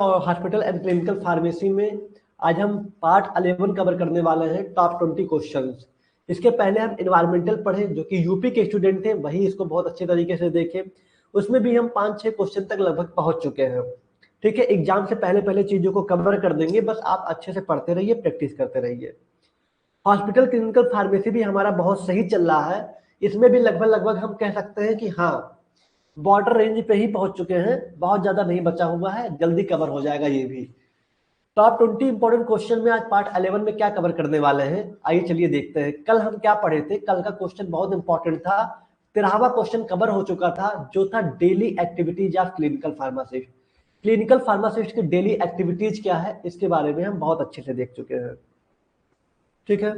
Hospital and clinical pharmacy में आज हम पार्ट 11 कवर करने वाले हैं, टॉप 20 क्वेश्चंस। इसके पहले हम एनवायरमेंटल पढ़े, जो कि यूपी के स्टूडेंट थे, वही इसको बहुत अच्छे तरीके से देखे। उसमें भी हम 5-6 क्वेश्चन तक लगभग पहुंच चुके हैं। ठीक है, एग्जाम से पहले पहले चीजों को कवर कर देंगे, बस आप अच्छे से पढ़ते रहिए, प्रैक्टिस करते रहिए। हॉस्पिटल क्लिनिकल फार्मेसी भी हमारा बहुत सही चल रहा है। इसमें भी लगभग हम कह सकते हैं कि हाँ, बॉर्डर रेंज पे ही पहुंच चुके हैं, बहुत ज्यादा नहीं बचा हुआ है, जल्दी कवर हो जाएगा ये भी। टॉप 20 इंपॉर्टेंट क्वेश्चन में आज पार्ट 11 में क्या कवर करने वाले हैं, आइए चलिए देखते हैं। कल हम क्या पढ़े थे? कल का क्वेश्चन बहुत इंपॉर्टेंट था, 13वां क्वेश्चन कवर हो चुका था, जो था daily activities of clinical pharmacist. Clinical pharmacist की डेली एक्टिविटीज क्या है, इसके बारे में हम बहुत अच्छे से देख चुके हैं। ठीक है,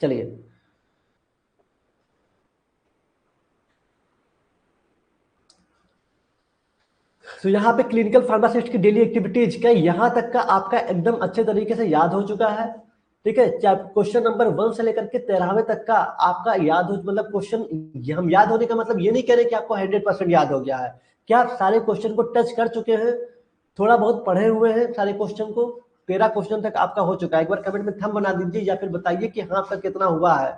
चलिए तो यहाँ पे क्लिनिकल फार्मासिस्ट की डेली एक्टिविटीज क्या यहाँ तक का आपका एकदम अच्छे तरीके से याद हो चुका है। ठीक है, क्वेश्चन नंबर 1 से लेकर के 13वें तक का आपका याद हो, मतलब क्वेश्चन हम याद होने का मतलब ये नहीं कह रहे कि आपको 100% याद हो गया है। क्या आप सारे क्वेश्चन को टच कर चुके हैं, थोड़ा बहुत पढ़े हुए हैं सारे क्वेश्चन को? 13 क्वेश्चन तक आपका हो चुका है। एक बार कमेंट में थंब बना दीजिए या फिर बताइए कि हाँ आपका कितना हुआ है।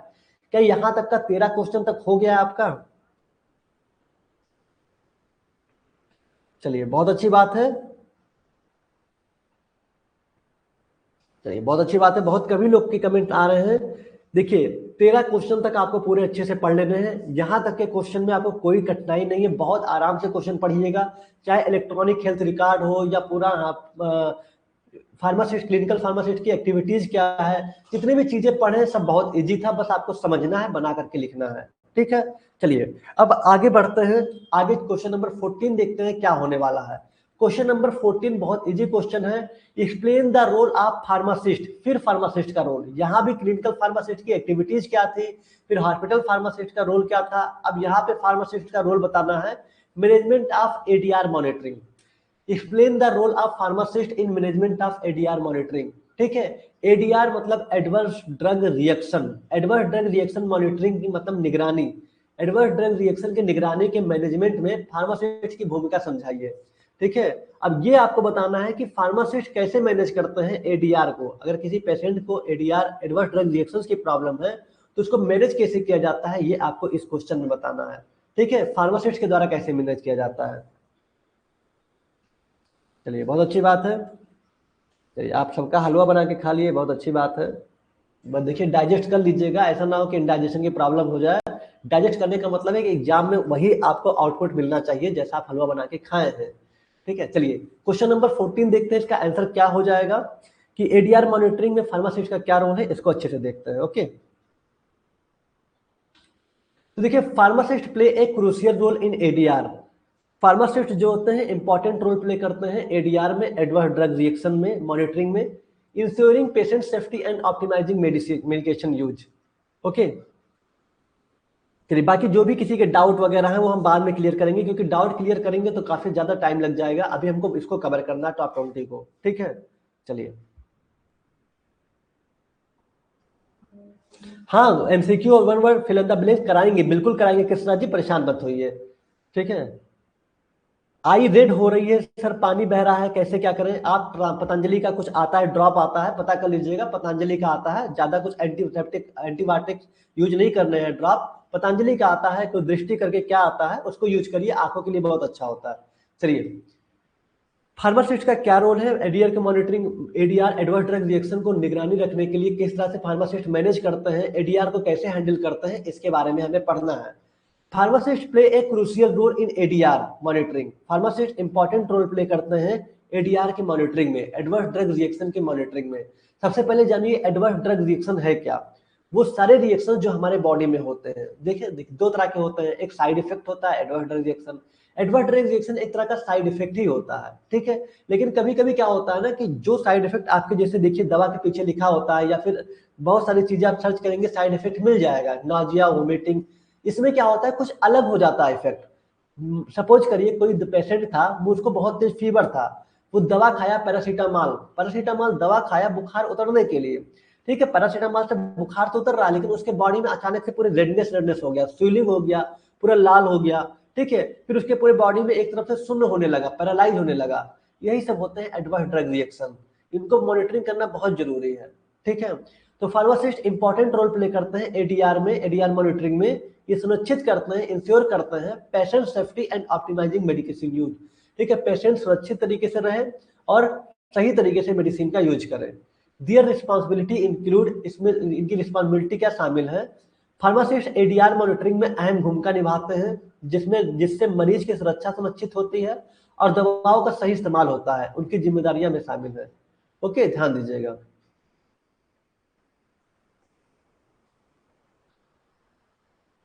क्या यहाँ तक का 13 क्वेश्चन तक हो गया आपका? चलिए बहुत अच्छी बात है। चलिए बहुत अच्छी बात है, बहुत कभी लोग के कमेंट आ रहे हैं। देखिए 13 क्वेश्चन तक आपको पूरे अच्छे से पढ़ लेने हैं। यहाँ तक के क्वेश्चन में आपको कोई कठिनाई नहीं है, बहुत आराम से क्वेश्चन पढ़िएगा। चाहे इलेक्ट्रॉनिक हेल्थ रिकॉर्ड हो या पूरा फार्मासिस्ट क्लिनिकल फार्मासिस्ट की एक्टिविटीज क्या है, जितनी भी चीजें पढ़े सब बहुत इजी था, बस आपको समझना है, बना करके लिखना है। ठीक है, चलिए अब आगे बढ़ते हैं। आगे क्वेश्चन नंबर 14 देखते हैं क्या होने वाला है। क्वेश्चन नंबर 14 बहुत इजी क्वेश्चन है। Explain the role of pharmacist, फिर फार्मासिस्ट का रोल। यहाँ भी क्लिनिकल फार्मासिस्ट की एक्टिविटीज क्या थी, फिर हॉस्पिटल फार्मासिस्ट का रोल क्या था, अब यहाँ पे फार्मासिस्ट का रोल बताना है। Management of ADR monitoring. Explain the role of pharmacist in management of ADR monitoring. ठीक है, एडीआर मतलब adverse drug reaction, adverse drug reaction monitoring की मतलब निगरानी। एडवर्स ड्रग रिएक्शन के निगरानी के मैनेजमेंट में फार्मासिस्ट की भूमिका समझाइए। ठीक है, अब ये आपको बताना है कि फार्मासिस्ट कैसे मैनेज करते हैं एडीआर को। अगर किसी पेशेंट को एडीआर एडवर्स ड्रग रिएक्शन की प्रॉब्लम है तो उसको मैनेज कैसे किया जाता है, ये आपको इस क्वेश्चन में बताना है। ठीक है, फार्मासिस्ट के द्वारा कैसे मैनेज किया जाता है। चलिए बहुत अच्छी बात है। चलिए आप सबका हलवा बना के खा लिए, बहुत अच्छी बात है। बस देखिए डाइजेस्ट कर लीजिएगा, ऐसा ना हो कि इंडाइजेशन की प्रॉब्लम हो जाए। डाइजेस्ट करने का मतलब है कि एग्जाम में वही आपको आउटपुट मिलना चाहिए जैसा आप हलवा बना के खाए हैं। ठीक है, चलिए क्वेश्चन नंबर 14 देखते हैं, इसका आंसर क्या हो जाएगा कि एडीआर मॉनिटरिंग में फार्मासिस्ट का क्या रोल है, इसको अच्छे से देखते हैं। ओके, तो देखिए pharmacist play a crucial role in ADR. Pharmacist जो होते हैं इंपॉर्टेंट रोल प्ले करते हैं एडीआर में, एडवर्स ड्रग रिएक्शन में, मॉनिटरिंग में, ensuring patient safety and optimising medication use. Okay, चलिए बाकी जो भी किसी के डाउट वगैरह है वो हम बाद में क्लियर करेंगे, क्योंकि डाउट क्लियर करेंगे तो काफी ज्यादा टाइम लग जाएगा। अभी हमको इसको कवर करना है टॉप 20 को। ठीक है, चलिए हाँ एमसीक्यू और one word fill in the blanks कराएंगे, बिल्कुल कराएंगे कृष्णा जी, परेशान मत होइए। ठीक है, आई रेड हो रही है सर, पानी बह रहा है, कैसे क्या करें? आप पतंजलि का कुछ आता है, ड्रॉप आता है, पता कर लीजिएगा, पतंजलि का आता है। ज्यादा कुछ एंटीसेप्टिक एंटीबायोटिक यूज नहीं करने हैं, ड्रॉप पतंजलि का आता है। कोई दृष्टि करके क्या आता है उसको यूज करिए, आंखों के लिए बहुत अच्छा होता है। चलिए फार्मासिस्ट का क्या रोल है एडीआर के monitoring, ADR adverse drug reaction को निगरानी रखने के लिए किस तरह से फार्मासिस्ट मैनेज करते हैं, एडीआर को कैसे हैंडल करते हैं, इसके बारे में हमें पढ़ना है। Pharmacist play a crucial role in ADR monitoring. Pharmacist important role play करते हैं एडीआर के मॉनिटरिंग में, एडवर्स ड्रग रिएक्शन के मॉनिटरिंग में। सबसे पहले जानिए एडवर्स ड्रग रिएक्शन है क्या। वो सारे रिएक्शन जो हमारे बॉडी में होते हैं, देखिए दो तरह के होते हैं, एक साइड इफेक्ट होता है adverse drug reaction. Adverse drug reaction एक तरह का साइड इफेक्ट ही होता है। ठीक है, लेकिन कभी कभी क्या होता है ना कि जो साइड इफेक्ट आपके जैसे देखिए दवा के पीछे लिखा होता है या फिर बहुत सारी चीजें आप सर्च करेंगे साइड इफेक्ट मिल जाएगा, नाजिया, वोमिटिंग। इसमें क्या होता है कुछ अलग हो जाता है इफेक्ट। सपोज करिए कोई पेशेंट था, वो उसको बहुत तेज फीवर था, वो दवा खाया पैरासीटामॉल, पैरासीटामॉल दवा खाया बुखार उतरने के लिए। ठीक है, पैरासीटामॉल से बुखार तो उतर रहा है, लेकिन उसके बॉडी में अचानक से पूरे रेडनेस रेडनेस हो गया, स्वेलिंग हो गया, पूरा लाल हो गया। ठीक है, फिर उसके पूरे बॉडी में एक तरफ से सुन्न होने लगा, पैरालाइज होने लगा। यही सब होते हैं एडवर्स ड्रग रिएक्शन। इनको मॉनिटरिंग करना बहुत जरूरी है, ठीक है। तो फार्मासिस्ट इंपॉर्टेंट रोल प्ले करते हैं एडीआर में, एडीआर मॉनिटरिंग में। ये सुनिश्चित करते हैं, इंश्योर करते हैं patient safety and optimising medication use, ठीक है। पेशेंट सुरक्षित तरीके से रहे और सही तरीके से मेडिसिन का यूज करें। दियर रिस्पॉन्सिबिलिटी इंक्लूड, इसमें इनकी रिस्पॉन्सिबिलिटी क्या शामिल है? फार्मासिस्ट एडीआर मॉनिटरिंग में अहम भूमिका निभाते हैं, जिससे मरीज की सुरक्षा सुनिश्चित होती है और दवाओं का सही इस्तेमाल होता है, उनकी जिम्मेदारियां में शामिल है। ओके, ध्यान दीजिएगा।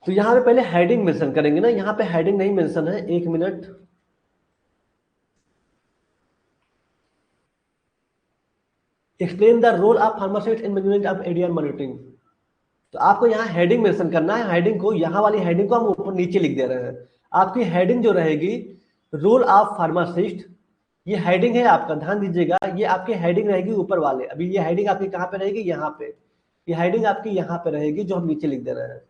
तो यहाँ पे पहले हेडिंग मेंशन करेंगे ना, यहाँ पे हेडिंग नहीं मेंशन है, 1 minute. Explain the role of pharmacist in management of ADR monitoring. तो आपको यहाँ हेडिंग मेंशन करना है। हेडिंग को, यहाँ वाली हेडिंग को हम ऊपर नीचे लिख दे रहे हैं। आपकी हेडिंग जो रहेगी, रोल ऑफ फार्मासिस्ट, ये हेडिंग है आपका, ध्यान दीजिएगा। ये आपकी हेडिंग रहेगी ऊपर वाले। अभी ये हेडिंग आपकी कहाँ पे रहेगी? यहाँ पे। ये हेडिंग आपकी यहाँ पे रहेगी, जो हम नीचे लिख दे रहे हैं।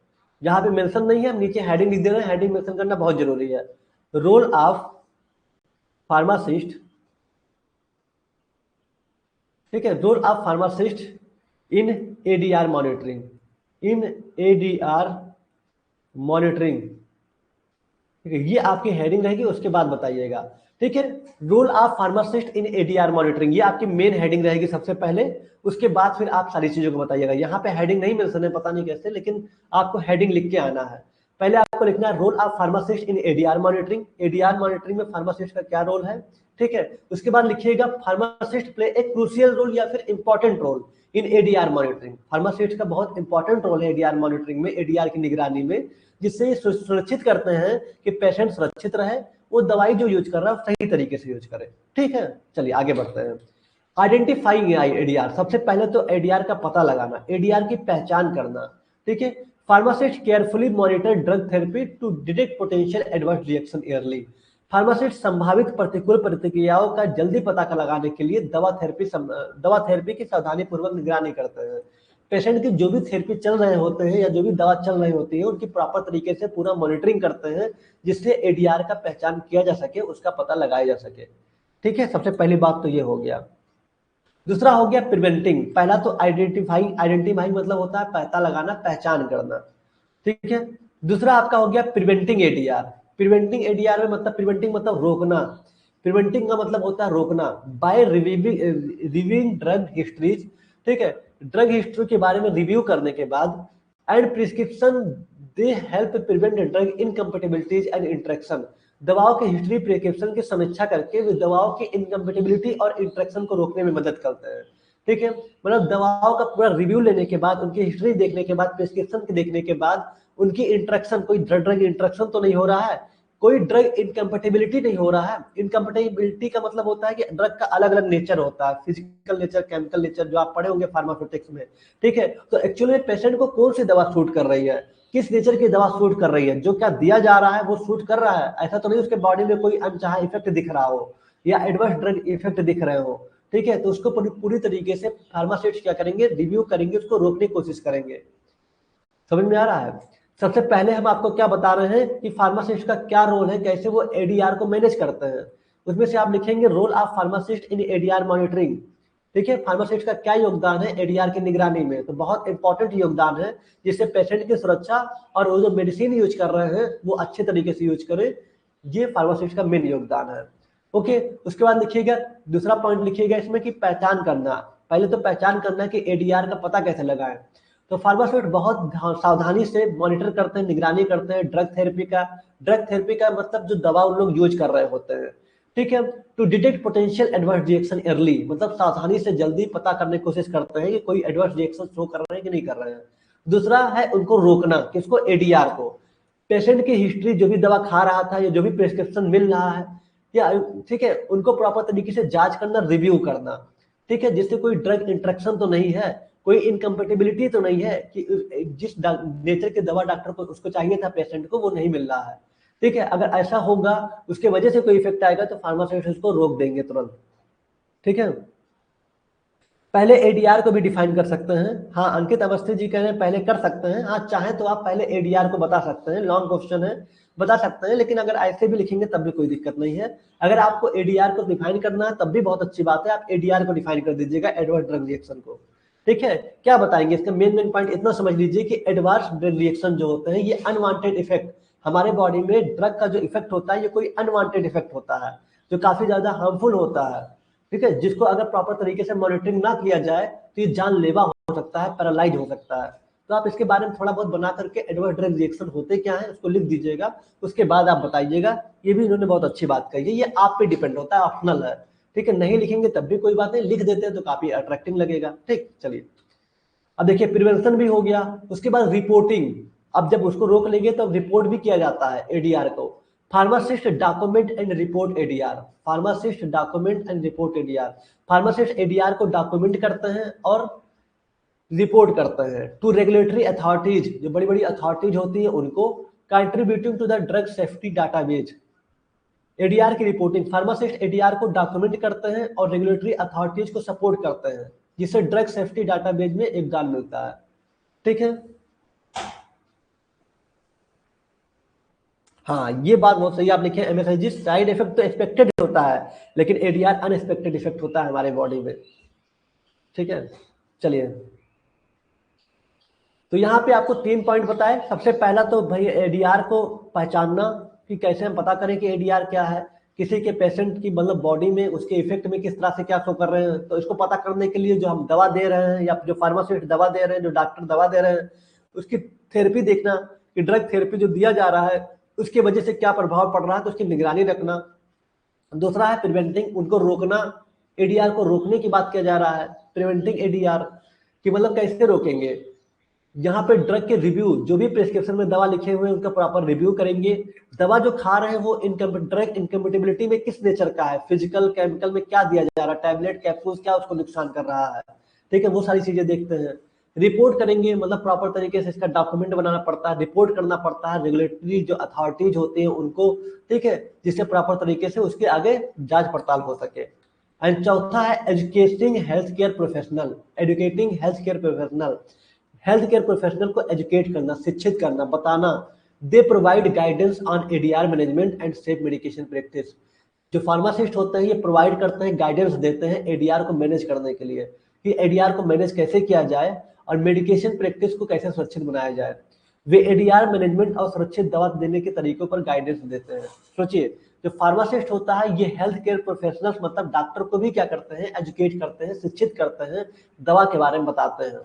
जहाँ पे मेंशन नहीं है, हम नीचे हेडिंग लिख दे रहे हैं। हेडिंग मेंशन करना बहुत जरूरी है। रोल ऑफ फार्मासिस्ट, ठीक है, role of pharmacist in ADR monitoring, in ADR monitoring, ठीक है। ये आपकी हेडिंग रहेगी, उसके बाद बताइएगा, ठीक है। Role of pharmacist in ADR monitoring, ये आपकी मेन हेडिंग रहेगी सबसे पहले। उसके बाद फिर आप सारी चीजों को बताइएगा। यहाँ पे हेडिंग नहीं मेंशन है, पता नहीं कैसे, लेकिन आपको हेडिंग लिख के आना है। पहले आपको लिखना है role of pharmacist in ADR monitoring. ADR monitoring में फार्मासिस्ट का क्या रोल है, ठीक है। उसके बाद लिखिएगा pharmacist play a crucial role या फिर important role in ADR monitoring. Pharmacist का बहुत इंपॉर्टेंट रोल है एडीआर मॉनिटरिंग में, एडीआर की निगरानी में, जिससे सुनिश्चित करते हैं कि पेशेंट सुरक्षित रहे, वो दवाई जो यूज कर रहा है सही तरीके से यूज करे, ठीक है। चलिए आगे बढ़ते हैं। आइडेंटिफाइंग एडीआर, सबसे पहले तो एडीआर का पता लगाना, एडीआर की पहचान करना, ठीक है। Pharmacist carefully monitor drug therapy to detect potential adverse reaction early. Pharmacist संभावित प्रतिकूल प्रतिक्रियाओं का जल्दी पता लगाने के लिए दवा थेरेपी की सावधानी पूर्वक निगरानी करते हैं। पेशेंट की जो भी थेरेपी चल रहे होते हैं या जो भी दवा चल रही होती है, उनकी प्रॉपर तरीके से पूरा मॉनिटरिंग करते हैं, जिससे एडीआर का पहचान किया जा सके, उसका पता लगाया जा सके, ठीक है। सबसे पहली बात तो ये हो गया। दूसरा हो गया प्रिवेंटिंग। पहला तो आइडेंटिफाई मतलब होता है पता लगाना, पहचान करना, ठीक है। दूसरा आपका हो गया प्रिवेंटिंग एडीआर। प्रिवेंटिंग एडीआर में मतलब, प्रिवेंटिंग मतलब रोकना, प्रिवेंटिंग का मतलब होता है रोकना। बाय रिव्यूइंग ड्रग हिस्ट्रीज, ठीक है, ड्रग हिस्ट्री के बारे में रिव्यू करने के बाद, and prescription, they help prevent drug incompatibilities and interaction. दवाओं के हिस्ट्री प्रिस्क्रिप्शन की समीक्षा करके वे दवाओं की इनकम्पेटिबिलिटी और इंटरेक्शन को रोकने में मदद करते हैं, ठीक है। मतलब दवाओं का पूरा रिव्यू लेने के बाद, उनकी हिस्ट्री देखने के बाद, प्रिस्क्रिप्शन देखने के बाद, उनकी इंटरेक्शन, कोई ड्रग इंटरेक्शन तो नहीं हो रहा है, कोई ड्रग इनकम्पेटिबिलिटी नहीं हो रहा है। इनकम्पेटिबिलिटी का मतलब होता है कि ड्रग का अलग अलग नेचर होता है, फिजिकल नेचर, केमिकल नेचर, जो आप पढ़े होंगे फार्मास्यूटिक्स में, ठीक है। तो एक्चुअली पेशेंट को कौन सी दवा सूट कर रही है, किस नेचर की दवा सूट कर रही है, जो क्या दिया जा रहा है वो सूट कर रहा है, ऐसा तो नहीं उसके बॉडी में कोई अनचाहा इफेक्ट दिख रहा हो या एडवर्स ड्रग इफेक्ट दिख रहे हो, ठीक है। तो उसको पूरी तरीके से फार्मासिस्ट क्या करेंगे, रिव्यू करेंगे, उसको रोकने की कोशिश करेंगे। समझ में आ रहा है? सबसे पहले हम आपको क्या बता रहे हैं कि फार्मासिस्ट का क्या रोल है, कैसे वो एडीआर को मैनेज करते हैं। उसमें से आप लिखेंगे role of pharmacist in ADR monitoring, ठीक है। फार्मासिस्ट का क्या योगदान है एडीआर की निगरानी में, तो बहुत इंपॉर्टेंट योगदान है, जिससे पेशेंट की सुरक्षा और वो जो मेडिसिन यूज कर रहे हैं वो अच्छे तरीके से यूज करें। ये फार्मासिस्ट का मेन योगदान है, ओके। उसके बाद लिखिएगा, दूसरा पॉइंट लिखिएगा इसमें कि पहचान करना। पहले तो पहचान करना है कि एडीआर का पता कैसे लगाएं। तो फार्मास्यूट बहुत सावधानी से मॉनिटर करते हैं, निगरानी करते हैं ड्रग थेरेपी का। ड्रग थेरेपी का मतलब जो दवा उन लोग यूज कर रहे होते हैं, ठीक है। To detect potential adverse reaction early, मतलब सावधानी से जल्दी पता करने की कोशिश करते हैं कि कोई एडवर्स रिएक्शन शो कर रहे हैं कि नहीं कर रहे हैं। दूसरा है उनको रोकना, किसको, एडीआर को। पेशेंट की हिस्ट्री, जो भी दवा खा रहा था या जो भी प्रिस्क्रिप्शन मिल रहा है, या ठीक है, उनको प्रॉपर तरीके से जांच करना, रिव्यू करना, ठीक है, जिससे कोई ड्रग इंट्रैक्शन तो नहीं है, कोई इनकम्पेटिबिलिटी तो नहीं है कि जिस नेचर की दवा डॉक्टर को उसको चाहिए था पेशेंट को, वो नहीं मिल रहा है, ठीक है। अगर ऐसा होगा, उसके वजह से कोई इफेक्ट आएगा, तो फार्मास्यूटिस्ट उसको रोक देंगे तुरंत, ठीक है। पहले एडीआर को भी डिफाइन कर सकते हैं। हाँ, अंकित अवस्थी जी कह रहे हैं पहले कर सकते हैं। हाँ, चाहे तो आप पहले एडीआर को बता सकते हैं, लॉन्ग क्वेश्चन है, बता सकते हैं, लेकिन अगर ऐसे भी लिखेंगे तब भी कोई दिक्कत नहीं है। अगर आपको एडीआर को डिफाइन करना है तब भी बहुत अच्छी बात है, आप एडीआर को डिफाइन कर दीजिएगा, एडवर्स ड्रग रिएक्शन को। ठीक है, क्या बताएंगे इसका मेन पॉइंट इतना समझ लीजिए कि एडवर्स ड्रग रिएक्शन जो होते हैं ये अनवांटेड इफेक्ट, हमारे बॉडी में ड्रग का जो इफेक्ट होता है ये कोई अनवांटेड इफेक्ट होता है जो काफी ज्यादा हार्मफुल होता है। ठीक है, जिसको अगर प्रॉपर तरीके से मॉनिटरिंग ना किया जाए तो ये जानलेवा हो सकता है, पैरालाइज हो सकता है। तो आप इसके बारे में थोड़ा बहुत बना करके एडवर्स ड्रग रिएक्शन होते क्या है उसको लिख दीजिएगा, उसके बाद आप बताइएगा। ये भी इन्होंने बहुत अच्छी बात कही है, ये आप पे डिपेंड होता है, ऑप्शनल है। ठीक है, नहीं लिखेंगे तब भी कोई बात नहीं, लिख देते हैं तो काफी अट्रैक्टिंग लगेगा। ठीक, चलिए अब देखिए प्रिवेंशन भी हो गया, उसके बाद रिपोर्टिंग। अब जब उसको रोक लेंगे तो रिपोर्ट भी किया जाता है एडीआर को। Pharmacist document and report ADR, pharmacist document and report ADR. Pharmacist ADR को डॉक्यूमेंट करते हैं और रिपोर्ट करते हैं टू रेगुलेटरी अथॉरिटीज, जो बड़ी बड़ी अथॉरिटीज होती है उनको, contributing to the drug safety database. ADR की रिपोर्टिंग, फार्मासिस्ट एडीआर को डॉक्यूमेंट करते हैं और रेगुलेटरी अथॉरिटीज को सपोर्ट करते हैं, जिससे ड्रग सेफ्टी डाटाबेस में योगदान मिलता है। ठीक है, हाँ ये बात बहुत सही आप लिखे एमएसआईजी, साइड इफेक्ट तो एक्सपेक्टेड होता है लेकिन एडीआर अनएक्सपेक्टेड इफेक्ट होता है हमारे बॉडी में। ठीक है, चलिए तो यहाँ पे आपको 3 पॉइंट बताए। सबसे पहला तो भाई एडीआर को पहचानना, कि कैसे हम पता करें कि एडीआर क्या है, किसी के पेशेंट की मतलब बॉडी में उसके इफेक्ट में किस तरह से क्या शो कर रहे हैं। तो इसको पता करने के लिए जो हम दवा दे रहे हैं या जो फार्मासिस्ट दवा दे रहे हैं, जो डॉक्टर दवा दे रहे हैं, उसकी थेरेपी देखना कि ड्रग थेरेपी जो दिया जा रहा है उसकी वजह से क्या प्रभाव पड़ रहा है, तो उसकी निगरानी रखना। दूसरा है प्रिवेंटिंग, उनको रोकना, एडीआर को रोकने की बात किया जा रहा है, प्रिवेंटिंग एडीआर कि मतलब कैसे रोकेंगे। यहाँ पे ड्रग के रिव्यू, जो भी प्रिस्क्रिप्शन में दवा लिखे हुए हैं उनका प्रॉपर रिव्यू करेंगे। दवा जो खा रहे हैं वो ड्रग इनकम्पेटिबिलिटी में किस नेचर का है, फिजिकल केमिकल में क्या दिया जा रहा है, टैबलेट कैप्सूल्स क्या उसको नुकसान कर रहा है। ठीक है, वो सारी चीजें देखते हैं। रिपोर्ट करेंगे, मतलब प्रॉपर तरीके से इसका डॉक्यूमेंट बनाना पड़ता है, रिपोर्ट करना पड़ता है रेगुलेटरी जो अथॉरिटीज होती हैं उनको। ठीक है, जिससे प्रॉपर तरीके से उसके आगे जांच पड़ताल हो सके। एंड चौथा है educating health care professional, educating health care professional, health care professional को एजुकेट करना, शिक्षित करना, बताना। They provide guidance on ADR management and safe medication practice. जो फार्मासिस्ट होते हैं ये प्रोवाइड करते हैं, गाइडेंस देते हैं एडीआर को मैनेज करने के लिए, कि एडीआर को मैनेज कैसे किया जाए और मेडिकेशन प्रैक्टिस को कैसे सुरक्षित बनाया जाए। वे एडीआर मैनेजमेंट और सुरक्षित दवा देने के तरीकों पर गाइडेंस देते हैं। सोचिए, जो फार्मासिस्ट होता है ये हेल्थ केयर प्रोफेशनल्स मतलब डॉक्टर को भी क्या करते हैं, एजुकेट करते हैं, शिक्षित करते हैं, दवा के बारे में बताते हैं।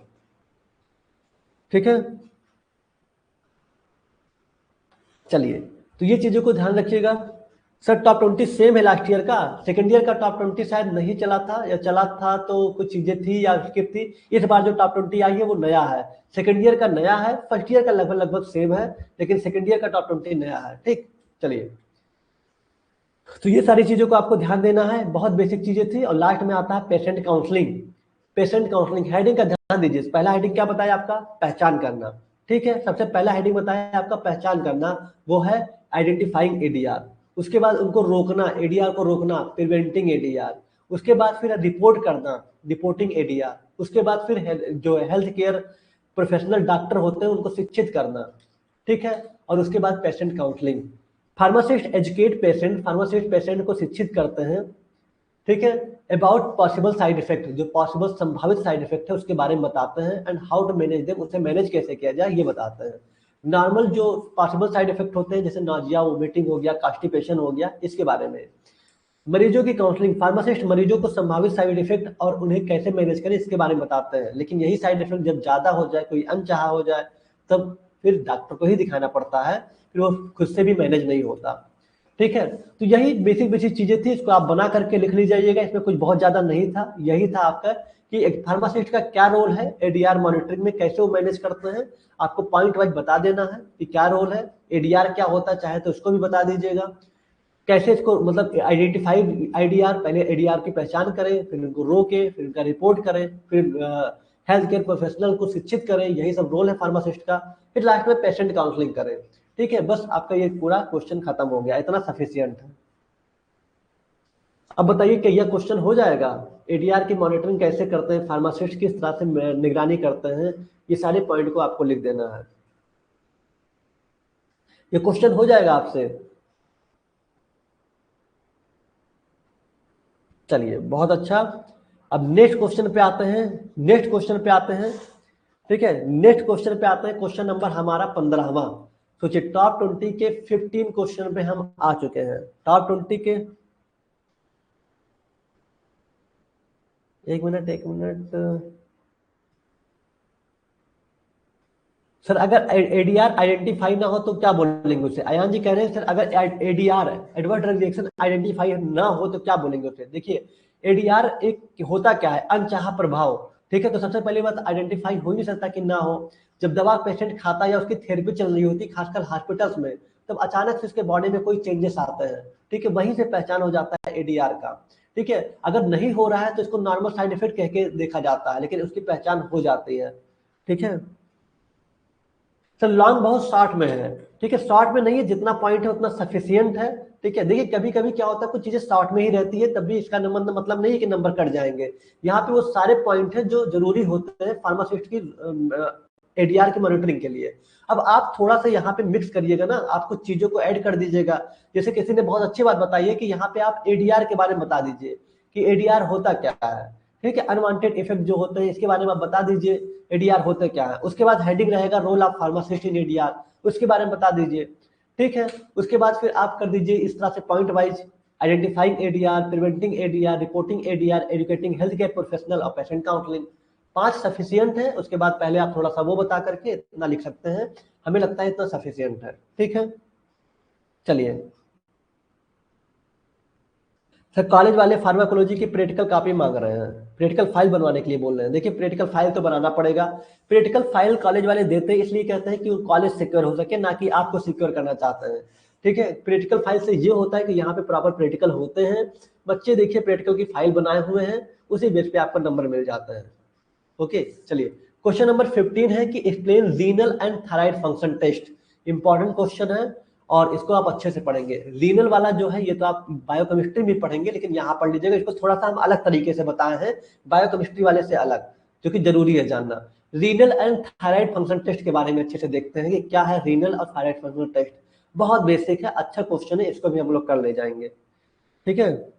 ठीक है, चलिए तो ये चीजों को ध्यान रखिएगा। सर टॉप 20 सेम है लास्ट ईयर का, सेकेंड ईयर का टॉप 20 शायद नहीं चला था, या चला था तो कुछ चीजें थी या स्किप थी। इस बार जो टॉप 20 आई है वो नया है, सेकेंड ईयर का नया है, फर्स्ट ईयर का लगभग लगभग सेम है, लेकिन सेकेंड ईयर का टॉप 20 नया है। ठीक, चलिए तो ये सारी चीजों को आपको ध्यान देना है, बहुत बेसिक चीजें थी। और लास्ट में आता है patient counselling. Patient counselling heading का ध्यान दीजिए। पहला हेडिंग क्या बताया आपका, पहचान करना। ठीक है, सबसे पहला हेडिंग बताया आपका पहचान करना, वो है आइडेंटिफाइंग एडीआर। उसके बाद उनको रोकना, एडीआर को रोकना, प्रिवेंटिंग एडीआर। उसके बाद फिर रिपोर्ट करना, रिपोर्टिंग एडीआर। उसके बाद फिर जो हेल्थ केयर प्रोफेशनल डॉक्टर होते हैं उनको शिक्षित करना। ठीक है, और उसके बाद patient counselling. Pharmacist educate patient, pharmacist patient को शिक्षित करते हैं। ठीक है, अबाउट पॉसिबल साइड इफेक्ट, जो पॉसिबल संभावित साइड इफेक्ट है उसके बारे में बताते हैं। And how to manage them, उसे मैनेज कैसे किया जाए ये बताते हैं। नॉर्मल जो पॉसिबल साइड इफेक्ट होते हैं जैसे नाजिया, वोमिटिंग हो गया, कॉन्स्टिपेशन हो गया, इसके बारे में। मरीजों की काउंसलिंग, फार्मासिस्ट मरीजों को संभावित साइड इफेक्ट और उन्हें कैसे मैनेज करें इसके बारे में बताते हैं। लेकिन यही साइड इफेक्ट जब ज्यादा हो जाए, कोई अनचाहा हो जाए, तब फिर डॉक्टर को ही दिखाना पड़ता है, फिर वो खुद से भी मैनेज नहीं होता। ठीक है, तो यही बेसिक बेसिक चीजें थी, इसको आप बना करके लिख लीजिएगा। इसमें कुछ बहुत ज्यादा नहीं था, यही था आपका कि एक फार्मासिस्ट का क्या रोल है एडीआर मॉनिटरिंग में, कैसे वो मैनेज करते हैं। आपको पॉइंट वाइज बता देना है कि क्या रोल है, एडीआर क्या होता है, चाहे तो उसको भी बता दीजिएगा। कैसे इसको मतलब आइडेंटिफाई आईडीआर, पहले एडीआर की पहचान करें, फिर उनको रोके, फिर उनका रिपोर्ट करें, फिर हेल्थ केयर प्रोफेशनल को शिक्षित करें, यही सब रोल है फार्मासिस्ट का। फिर लास्ट में पेशेंट काउंसलिंग करें। ठीक है, बस आपका ये पूरा क्वेश्चन खत्म हो गया, इतना सफिशियंट है। अब बताइए कि यह क्वेश्चन हो जाएगा, एडीआर की मॉनिटरिंग कैसे करते हैं, फार्मासिस्ट किस तरह से निगरानी करते हैं, ये सारे पॉइंट को आपको लिख देना है। ये क्वेश्चन हो जाएगा आपसे। चलिए बहुत अच्छा। अब नेक्स्ट क्वेश्चन पे आते हैं, नेक्स्ट क्वेश्चन पे आते हैं। ठीक है, नेक्स्ट क्वेश्चन पे आते हैं, क्वेश्चन नंबर हमारा 15वां। सोचिए टॉप 20 के 15 क्वेश्चन पे हम आ चुके हैं। टॉप 20 के, एक मिनट एक मिनट सर, अगर एडीआर आइडेंटिफाई ना हो तो क्या बोलेंगे उसे? अयान जी कह रहे हैं सर अगर ADR adverse drug reaction identify ना हो तो क्या बोलेंगे उसे? देखिए एडीआर एक होता क्या है, अनचाहा प्रभाव। ठीक है, तो सबसे पहली बात आइडेंटिफाई हो नहीं सकता कि ना हो। जब दवा पेशेंट खाता है या उसकी थेरेपी चल रही होती है खासकर हॉस्पिटल्स में, तब अचानक से उसके बॉडी में कोई चेंजेस आते हैं। ठीक है, वहीं से पहचान हो जाता है एडीआर का। ठीक है, अगर नहीं हो रहा है तो इसको नॉर्मल साइड इफेक्ट कह के देखा जाता है, लेकिन उसकी पहचान हो जाती है। ठीक है सर, लॉन्ग बहुत शॉर्ट में है। ठीक है, शॉर्ट में नहीं है, जितना पॉइंट है उतना सफिशियंट है। ठीक है, देखिए कभी कभी क्या होता है, कुछ चीजें शॉर्ट में ही रहती है, तब भी इसका नंबर मतलब नहीं है कि नंबर कट जाएंगे। यहाँ पे वो सारे पॉइंट है जो जरूरी होते हैं फार्मासिस्ट की एडीआर की मॉनिटरिंग के लिए। अब आप थोड़ा सा यहाँ पे मिक्स करिएगा ना, आप कुछ चीजों को ऐड कर दीजिएगा। जैसे किसी ने बहुत अच्छी बात बताई है कि यहाँ पे आप एडीआर के बारे में बता दीजिए कि एडीआर होता क्या है। ठीक है, अनवांटेड इफेक्ट जो होते हैं इसके बारे में आप बता दीजिए, एडीआर होते क्या है। उसके बाद हेडिंग रहेगा role of pharmacist in ADR, उसके बारे में बता दीजिए। ठीक है, उसके बाद फिर आप कर दीजिए इस तरह से point wise, identifying ADR, preventing ADR, reporting ADR, educating health care professional और पेशेंट काउंसलिंग। 5 सफिशियंट है। उसके बाद पहले आप थोड़ा सा वो बता करके इतना लिख सकते हैं, हमें लगता है इतना सफिशियंट है। ठीक है, चलिए सर, कॉलेज वाले फार्माकोलॉजी की प्रैक्टिकल कॉपी मांग रहे हैं, प्रैक्टिकल फाइल बनवाने के लिए बोल रहे हैं। देखिए प्रैक्टिकल फाइल तो बनाना पड़ेगा। प्रैक्टिकल फाइल कॉलेज वाले देते हैं इसलिए कहते हैं कि कॉलेज सिक्योर हो सके, ना कि आपको सिक्योर करना चाहते हैं। ठीक है, प्रैक्टिकल फाइल से ये होता है कि यहाँ पे प्रॉपर प्रैक्टिकल होते हैं। बच्चे देखिए प्रैक्टिकल की फाइल बनाए हुए हैं, उसी बेस पे आपको नंबर मिल जाता है। ओके, चलिए क्वेश्चन नंबर 15 है कि explain renal and thyroid function test. Important question है और इसको आप अच्छे से पढ़ेंगे। रीनल वाला जो है ये तो आप बायोकेमिस्ट्री में पढ़ेंगे, लेकिन यहाँ पढ़ लीजिएगा, इसको थोड़ा सा हम अलग तरीके से बताए हैं, बायोकेमिस्ट्री वाले से अलग, जो कि जरूरी है जानना। Renal and thyroid function test के बारे में अच्छे से देखते हैं कि क्या है रीनल और थायराइड फंक्शन टेस्ट। बहुत बेसिक है, अच्छा क्वेश्चन है, इसको भी हम लोग कर ले जाएंगे। ठीक है,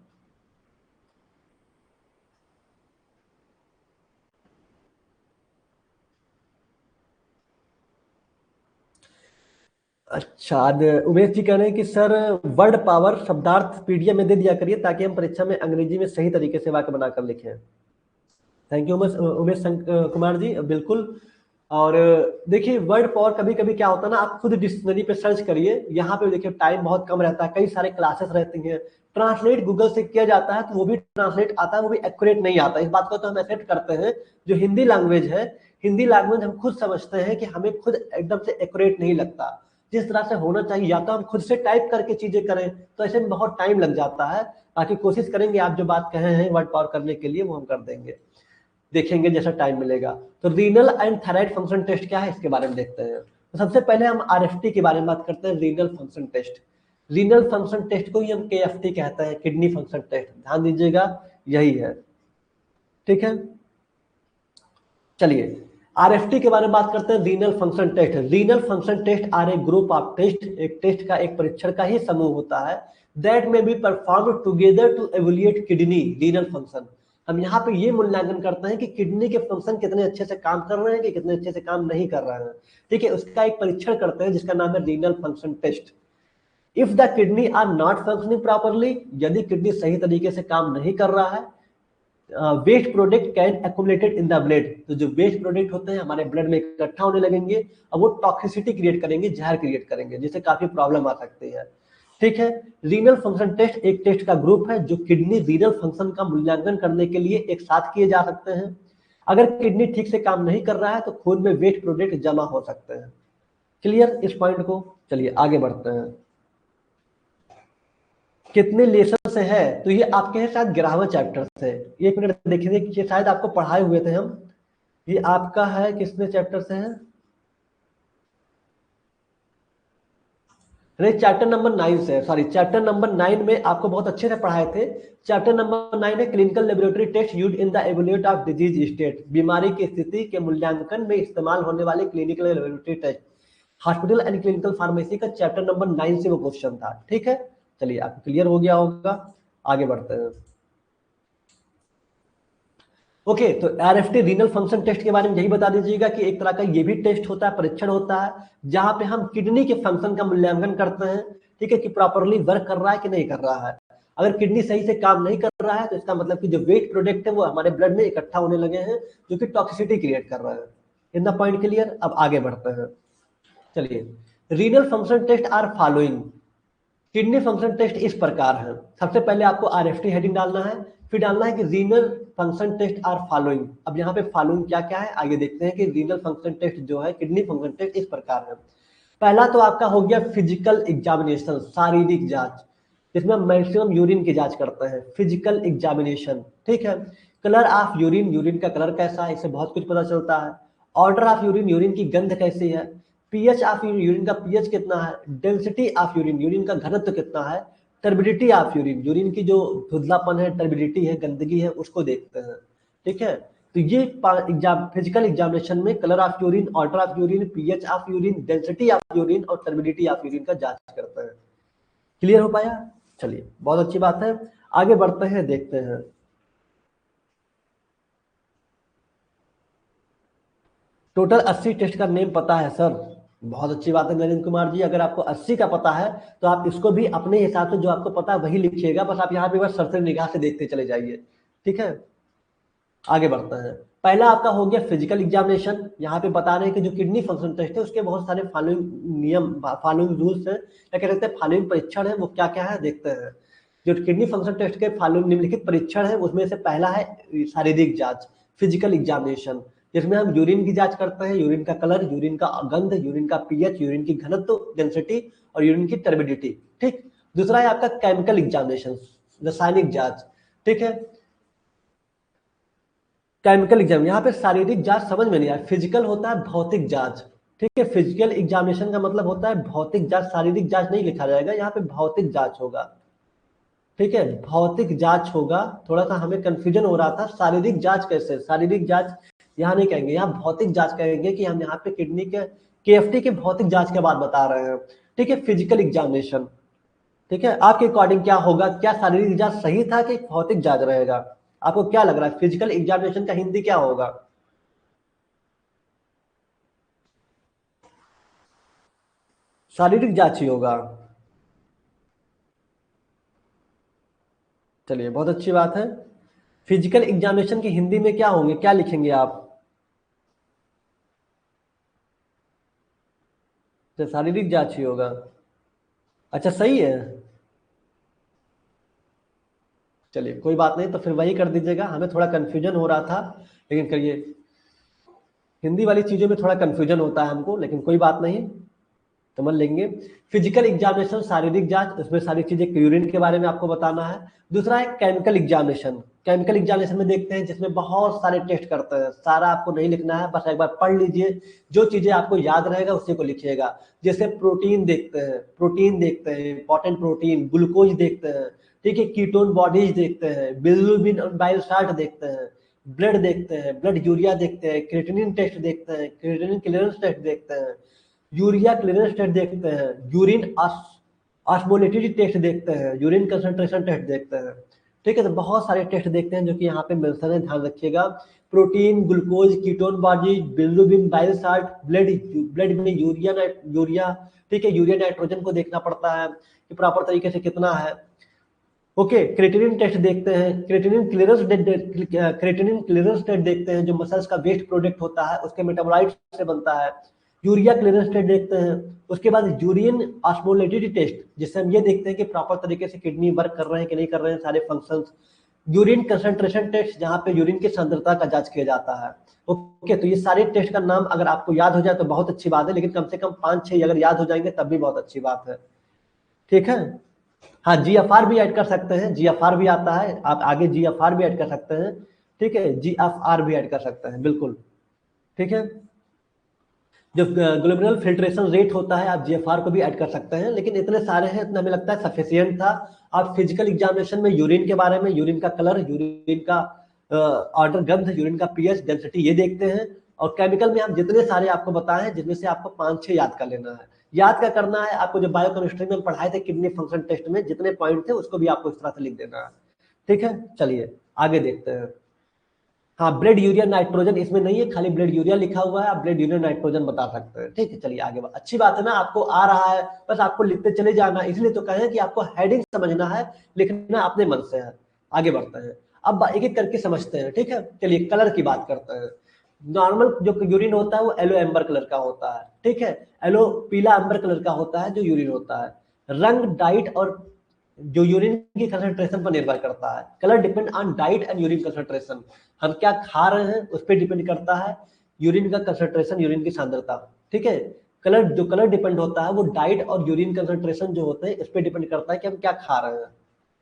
अच्छा उमेश जी कह रहे हैं कि सर वर्ड पावर शब्दार्थ पीडीएफ में दे दिया करिए ताकि हम परीक्षा में अंग्रेजी में सही तरीके से वाक्य बनाकर लिखें। थैंक यू उमेश, कुमार जी, बिल्कुल। और देखिए वर्ड पावर कभी कभी क्या होता है ना, आप खुद डिक्शनरी पे सर्च करिए। यहाँ पे देखिए टाइम बहुत कम रहता है, कई सारे क्लासेस रहती हैं, ट्रांसलेट गूगल से किया जाता है तो वो भी ट्रांसलेट आता है, वो भी एक्यूरेट नहीं आता। इस बात को तो हम एक्सेप्ट करते हैं। जो हिंदी लैंग्वेज है, हिंदी लैंग्वेज हम खुद समझते हैं कि हमें खुद एकदम से एक्यूरेट नहीं लगता जिस तरह से होना चाहिए। या तो हम खुद से टाइप करके चीजें करें तो ऐसे में बहुत टाइम लग जाता है। बाकी कोशिश करेंगे, आप जो बात कहे हैं वर्ड पावर करने के लिए वो हम कर देंगे, देखेंगे जैसा टाइम मिलेगा। तो renal and thyroid function test क्या है इसके बारे में देखते हैं। तो सबसे पहले हम आरएफटी के बारे में बात करते हैं, renal function test. Renal function test को ही हम केएफटी कहते हैं, किडनी फंक्शन टेस्ट, ध्यान दीजिएगा यही है। ठीक है, चलिए आरएफटी के बारे में बात करते हैं, renal function test. Renal function test are a group of test, एक टेस्ट का एक परीक्षण का ही समूह होता है, दैट में be perform together to evaluate kidney renal function. हम यहाँ पे ये मूल्यांकन करते हैं कि किडनी के फंक्शन कितने अच्छे से काम कर रहे हैं कि कितने अच्छे से काम नहीं कर रहे हैं। ठीक है, उसका एक परीक्षण करते हैं जिसका नाम है renal function test. If the kidney are not functioning properly, यदि किडनी सही तरीके से काम नहीं कर रहा है, waste product can accumulated in the blood, तो जो वेस्ट प्रोडक्ट होते हैं हमारे ब्लड में इकट्ठा होने लगेंगे और वो टॉक्सिसिटी क्रिएट करेंगे, जहर क्रिएट करेंगे, जिससे काफी प्रॉब्लम आ सकती है। ठीक है, रीनल फंक्शन टेस्ट एक टेस्ट का ग्रुप है जो किडनी रीनल फंक्शन का मूल्यांकन करने के लिए एक साथ किए जा सकते हैं। अगर किडनी ठीक से काम नहीं कर रहा है तो खून में वेस्ट प्रोडक्ट जमा हो सकते हैं। क्लियर इस पॉइंट को? चलिए आगे बढ़ते हैं। कितने लेसन से है, तो ये आपके हैं शायद 11वें चैप्टर से। एक मिनट देखिए कि ये शायद आपको पढ़ाए हुए थे हम। ये आपका है किसने चैप्टर से है? अरे चैप्टर नंबर 9 से, सॉरी चैप्टर नंबर 9 में आपको बहुत अच्छे से पढ़ाए थे। चैप्टर नंबर 9 है clinical laboratory test used in the evaluate of disease state, बीमारी की स्थिति के मूल्यांकन में इस्तेमाल होने वाले clinical laboratory test, hospital and clinical pharmacy का चैप्टर नंबर 9 से वो क्वेश्चन था। ठीक है, चलिए आपको क्लियर हो गया होगा, आगे बढ़ते हैं। ओके, तो आरएफटी रीनल फंक्शन टेस्ट के बारे में यही बता दीजिएगा कि एक तरह का ये भी टेस्ट होता है, परीक्षण होता है, जहां पे हम किडनी के फंक्शन का मूल्यांकन करते हैं। ठीक है, कि प्रॉपरली वर्क कर रहा है कि नहीं कर रहा है। अगर किडनी सही से काम नहीं कर रहा है तो इसका मतलब कि जो वेट प्रोडक्ट है वो हमारे ब्लड में इकट्ठा होने लगे हैं, जो कि टॉक्सिसिटी क्रिएट कर रहे हैं। इन द पॉइंट क्लियर, अब आगे बढ़ते हैं। चलिए, renal function test are following. Kidney function test इस प्रकार है। सबसे पहले आपको आरएफटी हेडिंग डालना है, फिर डालना है कि renal function test are following. अब यहाँ पे फॉलोइंग क्या क्या है आइए देखते हैं कि रीनल फंक्शन टेस्ट जो है, किडनी फंक्शन टेस्ट इस प्रकार है। पहला तो आपका हो गया फिजिकल एग्जामिनेशन, शारीरिक जांच, जिसमें हम मैक्सिमम यूरिन की जांच करते हैं, फिजिकल एग्जामिनेशन। ठीक है, कलर ऑफ यूरिन, यूरिन का कलर कैसा है, इससे बहुत कुछ पता चलता है। ऑर्डर ऑफ यूरिन, यूरिन की गंध कैसी है। पीएच ऑफ यूरिन का पीएच कितना है। डेंसिटी ऑफ यूरिन, यूरिन का घनत्व कितना है। टर्बिडिटी ऑफ यूरिन, यूरिन की जो धुंधलापन है, टर्बिडिटी है, गंदगी है, उसको देखते हैं। ठीक है, तो ये एग्जाम, फिजिकल एग्जामिनेशन में colour of urine, order of urine, pH of urine, density of urine और टर्बिडिटी ऑफ यूरिन का जांच करते हैं। क्लियर हो पाया? चलिए, बहुत अच्छी बात है, आगे बढ़ते हैं, देखते हैं। टोटल 80 टेस्ट का नेम पता है सर? बहुत अच्छी बात है नरेंद्र कुमार जी, अगर आपको 80 का पता है तो आप इसको भी अपने हिसाब से जो आपको पता है वही लिखिएगा, बस आप यहाँ पे बस सरसरी निगाह से देखते चले जाइए। ठीक है, आगे बढ़ते हैं। पहला आपका हो गया फिजिकल एग्जामिनेशन। यहाँ पे बता रहे हैं कि जो किडनी फंक्शन टेस्ट है उसके बहुत सारे फॉलोइंग नियम, फॉलोइंग रूल्स है, क्या कहते हैं, फॉलोइंग परीक्षण है, वो क्या क्या है देखते हैं। जो किडनी फंक्शन टेस्ट के फॉलोइंग निम्नलिखित परीक्षण है उसमें से पहला है शारीरिक जांच, फिजिकल एग्जामिनेशन, जिसमें हम यूरिन की जांच करते हैं, यूरिन का कलर, यूरिन का गंध, यूरिन का पीएच, यूरिन की घनत्व, डेंसिटी और यूरिन की टर्बिडिटी। ठीक, दूसरा है आपका केमिकल एग्जामिनेशन, रासायनिक जांच। ठीक है, केमिकल एग्जाम, यहाँ पे शारीरिक जांच समझ में नहीं आया, फिजिकल होता है भौतिक जांच। ठीक है, फिजिकल एग्जामिनेशन का मतलब होता है भौतिक जांच, शारीरिक जांच नहीं लिखा जाएगा, यहाँ पे भौतिक जांच होगा। ठीक है, भौतिक जांच होगा, थोड़ा सा हमें कंफ्यूजन हो रहा था, शारीरिक जांच कैसे, शारीरिक जांच यहाँ नहीं कहेंगे, यहाँ भौतिक जांच कहेंगे कि हम यहाँ पे किडनी के केएफटी के भौतिक जांच के बाद बता रहे हैं। ठीक है, फिजिकल एग्जामिनेशन। ठीक है, आपके अकॉर्डिंग क्या होगा, क्या शारीरिक जांच सही था कि भौतिक जांच रहेगा? आपको क्या लग रहा है, फिजिकल एग्जामिनेशन का हिंदी क्या होगा? शारीरिक जांच ही होगा। चलिए, बहुत अच्छी बात है। फिजिकल एग्जामिनेशन की हिंदी में क्या होंगे, क्या लिखेंगे आप? तो शारीरिक जांच ही होगा। अच्छा, सही है। चलिए, कोई बात नहीं, तो फिर वही कर दीजिएगा, हमें थोड़ा कंफ्यूजन हो रहा था, लेकिन करिए, हिंदी वाली चीजों में थोड़ा कंफ्यूजन होता है हमको, लेकिन कोई बात नहीं, समझ लेंगे। फिजिकल एग्जामिनेशन शारीरिक जांच, उसमें सारी चीजें, यूरिन के बारे में आपको बताना है। दूसरा है केमिकल एग्जामिनेशन। केमिकल एग्जामिनेशन में देखते हैं जिसमें बहुत सारे टेस्ट करते हैं, सारा आपको नहीं लिखना है, बस एक बार पढ़ लीजिए, जो चीजें आपको याद रहेगा उसी को लिखिएगा। जैसे प्रोटीन देखते हैं, प्रोटीन देखते हैं, इंपॉर्टेंट प्रोटीन, ग्लूकोज देखते हैं। ठीक है, कीटोन बॉडीज देखते हैं, बिलिरुबिन और बाइल साल्ट देखते हैं, ब्लड देखते हैं, ब्लड यूरिया देखते हैं, क्रिएटिनिन टेस्ट देखते हैं, क्रिएटिनिन क्लियरेंस टेस्ट देखते हैं, यूरिया क्लियरेंस टेस्ट देखते हैं, यूरिन ऑस्मोलेटिसिटी टेस्ट देखते हैं, यूरिन कंसंट्रेशन टेस्ट देखते हैं। ठीक है, तो बहुत सारे टेस्ट देखते हैं जो कि यहाँ पे मेंशन है, ध्यान रखिएगा। Protein, glucose, ketone body, bilirubin, bile salt, blood, blood में यूरिया। ठीक है, यूरिया नाइट्रोजन को देखना पड़ता है कि प्रॉपर तरीके से कितना है। ओके, क्रिएटिनिन टेस्ट देखते हैं, क्रिएटिनिन क्लियरेंस टेस्ट देखते हैं, जो मसल्स का वेस्ट प्रोडक्ट होता है उसके मेटाबोलाइट से बनता है। यूरिया क्लियरेंस टेस्ट देखते हैं। उसके बाद यूरिन ऑस्मोलेटिसिटी टेस्ट, जिससे हम ये देखते हैं कि प्रॉपर तरीके से किडनी वर्क कर रहे हैं कि नहीं कर रहे हैं, सारे फंक्शंस। यूरिन कंसंट्रेशन टेस्ट, जहाँ पे यूरिन की सांद्रता का जांच किया जाता है। ओके, तो ये सारे टेस्ट का नाम अगर आपको याद हो जाए तो बहुत अच्छी बात है, लेकिन कम से कम 5-6 अगर याद हो जाएंगे तब भी बहुत अच्छी बात है। ठीक है, हाँ, जीएफआर भी ऐड कर सकते हैं, जीएफआर भी आता है, आप आगे जीएफआर भी ऐड कर सकते हैं। ठीक है, जीएफआर भी ऐड कर सकते हैं, बिल्कुल। ठीक है, जो ग्लोमेरुलर फिल्ट्रेशन रेट होता है, आप जीएफआर को भी ऐड कर सकते हैं, लेकिन इतने सारे हैं, इतना हमें लगता है सफिशियंट था। आप फिजिकल एग्जामिनेशन में यूरिन के बारे में, यूरिन का कलर, यूरिन का ऑर्डर गंध, यूरिन का पीएच, डेंसिटी, ये देखते हैं। और केमिकल में हम जितने सारे आपको बताए हैं, जिनमें से आपको 5-6 याद कर लेना है। याद क्या करना है आपको, जो बायोकेमिस्ट्री में पढ़ाए थे किडनी फंक्शन टेस्ट में जितने पॉइंट थे, उसको भी आपको इस तरह से लिख देना है। ठीक है, चलिए आगे देखते हैं। हाँ, ब्लड यूरिया नाइट्रोजन इसमें नहीं है, खाली ब्लड यूरिया लिखा हुआ है, आप ब्लड यूरिया नाइट्रोजन बता सकते हैं। ठीक है, चलिए आगे अच्छी बात है ना, आपको आ रहा है, बस आपको लिखते चले जाना। इसलिए तो कहें कि आपको हेडिंग समझना है, लिखना अपने मन से है। आगे बढ़ते हैं, अब एक एक करके समझते हैं। ठीक है, चलिए कलर की बात करते हैं। नॉर्मल जो यूरिन होता है वो येलो एम्बर कलर का होता है। ठीक है, येलो पीला एम्बर कलर का होता है जो यूरिन होता है। रंग, डाइट और जो यूरिन की कंसंट्रेशन पर निर्भर करता है। Colour depend on diet and urine concentration, हम क्या खा रहे हैं उस पर डिपेंड करता है यूरिन का कंसंट्रेशन, यूरिन की सांद्रता। ठीक है, जो कलर डिपेंड होता है वो डाइट और यूरिन कंसंट्रेशन जो होते हैं इस पर डिपेंड करता है कि हम क्या खा रहे हैं।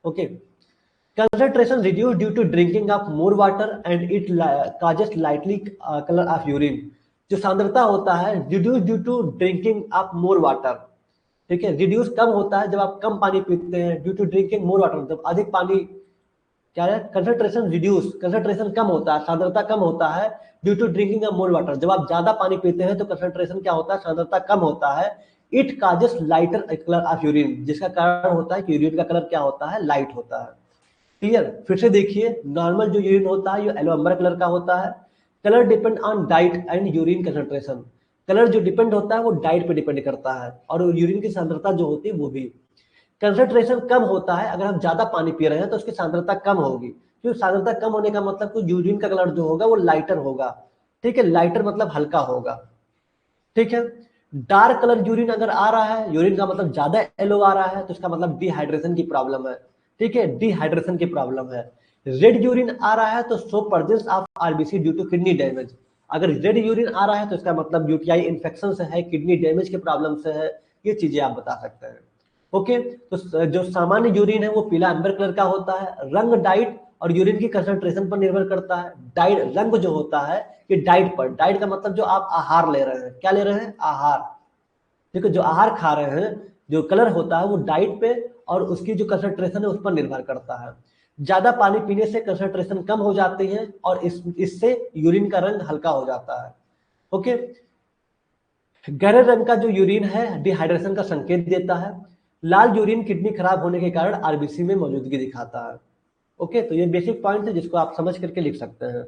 Okay, concentration reduced due to drinking of more water and it causes lightly color of urine। जो सांद्रता होता है reduced due to drinking of more water। ठीक है, रिड्यूस कम होता है जब आप कम पानी पीते हैं, due to drinking more water, जब अधिक पानी, क्या है, कंसंट्रेशन रिड्यूस, कंसंट्रेशन कम होता है, सांद्रता कम होता है due to drinking more water. जब आप ज्यादा पानी पीते हैं तो कंसंट्रेशन क्या होता है, सांद्रता कम होता है। It causes lighter colour of urine, जिसका कारण होता है कि यूरिन का कलर क्या होता है, लाइट होता है। क्लियर, फिर से देखिए, नॉर्मल जो यूरिन होता है ये येलो अम्बर कलर का होता है। Colour depend on diet and urine concentration, colour जो डिपेंड होता है वो डाइट पे डिपेंड करता है, और यूरिन की सांद्रता जो होती है वो भी। कंसंट्रेशन कम होता है, अगर हम ज्यादा पानी पी रहे हैं तो उसकी सांद्रता कम होगी, क्योंकि सांद्रता कम होने का मतलब कि यूरिन का कलर जो होगा वो लाइटर होगा। ठीक है, लाइटर मतलब हल्का होगा। ठीक है, डार्क कलर यूरिन अगर आ रहा है, यूरिन का मतलब ज्यादा येलो आ रहा है, तो इसका मतलब डिहाइड्रेशन की प्रॉब्लम है। ठीक है, डिहाइड्रेशन की प्रॉब्लम है। रेड यूरिन आ रहा है तो show presence of RBC due to kidney damage. अगर रेड यूरिन आ रहा है तो इसका मतलब यूटीआई इन्फेक्शन से है, किडनी डैमेज के प्रॉब्लम से है। ये चीजें आप बता सकते हैं। ओके, तो जो सामान्य यूरिन है वो पीला एम्बर कलर का होता है। रंग डाइट और यूरिन की कंसंट्रेशन पर निर्भर करता है। डाइट रंग जो होता है कि डाइट पर, डाइट का मतलब जो आप आहार ले रहे हैं, क्या ले रहे हैं, आहार। देखो, जो आहार खा रहे हैं, जो कलर होता है वो डाइट पे और उसकी जो कंसंट्रेशन है उस पर निर्भर करता है। ज्यादा पानी पीने से कंसंट्रेशन कम हो जाती है और इससे यूरिन का रंग हल्का हो जाता है। ओके, गहरे रंग का जो यूरिन है डिहाइड्रेशन का संकेत देता है। लाल यूरिन किडनी खराब होने के कारण आरबीसी में मौजूदगी दिखाता है। ओके, तो ये बेसिक पॉइंट है जिसको आप समझ करके लिख सकते हैं।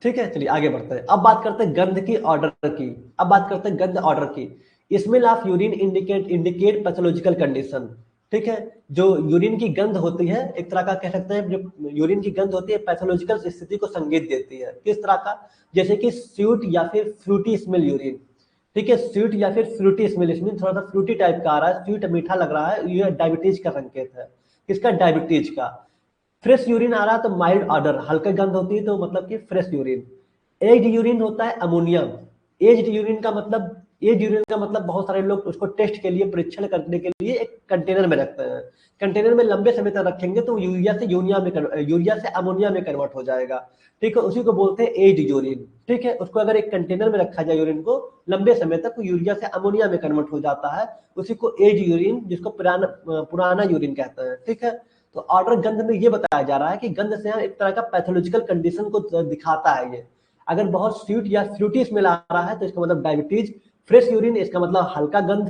ठीक है, चलिए आगे बढ़ते हैं। अब बात करते हैं गंध की, ऑर्डर की। अब बात करते हैं गंध ऑर्डर की। Smell of urine indicate pathological condition. ठीक है, जो यूरिन की गंध होती है, एक तरह का कह सकते हैं, जो यूरिन की गंध होती है पैथोलॉजिकल स्थिति को संकेत देती है। किस तरह का, जैसे कि स्वीट या फिर फ्रूटी स्मेल यूरिन। ठीक है, स्वीट या फिर फ्रूटी स्मेल, इसमें थोड़ा सा फ्रूटी टाइप का आ रहा है, स्वीट मीठा लग रहा है, यह डायबिटीज का संकेत है। किसका, डायबिटीज का। फ्रेश यूरिन आ रहा है तो माइल्ड ऑर्डर, हल्का गंध होती है तो मतलब कि फ्रेश यूरिन। एज्ड यूरिन होता है अमोनिया। एज्ड यूरिन का मतलब बहुत सारे लोग उसको टेस्ट के लिए, परीक्षण करने के लिए एक कंटेनर में रखते हैं। कंटेनर में लंबे समय तक रखेंगे तो यूरिया से अमोनिया में कन्वर्ट हो जाएगा। ठीक है, उसी को बोलते हैं एज्ड यूरिन। ठीक है, उसको अगर एक कंटेनर में रखा जाए यूरिन को लंबे समय तक, तो यूरिया से अमोनिया में कन्वर्ट हो जाता है। उसी को एज्ड यूरिन, जिसको पुराना यूरिन कहते हैं। ठीक है, तो ऑर्डर गंध में ये बताया जा रहा है कि गंध से एक तरह का पैथोलॉजिकल कंडीशन को दिखाता है ये। अगर बहुत स्वीट या फ्रूटी स्मेल आ रहा है तो इसका मतलब डायबिटीज। फ्रेश यूरिन, इसका मतलब हल्का गंध।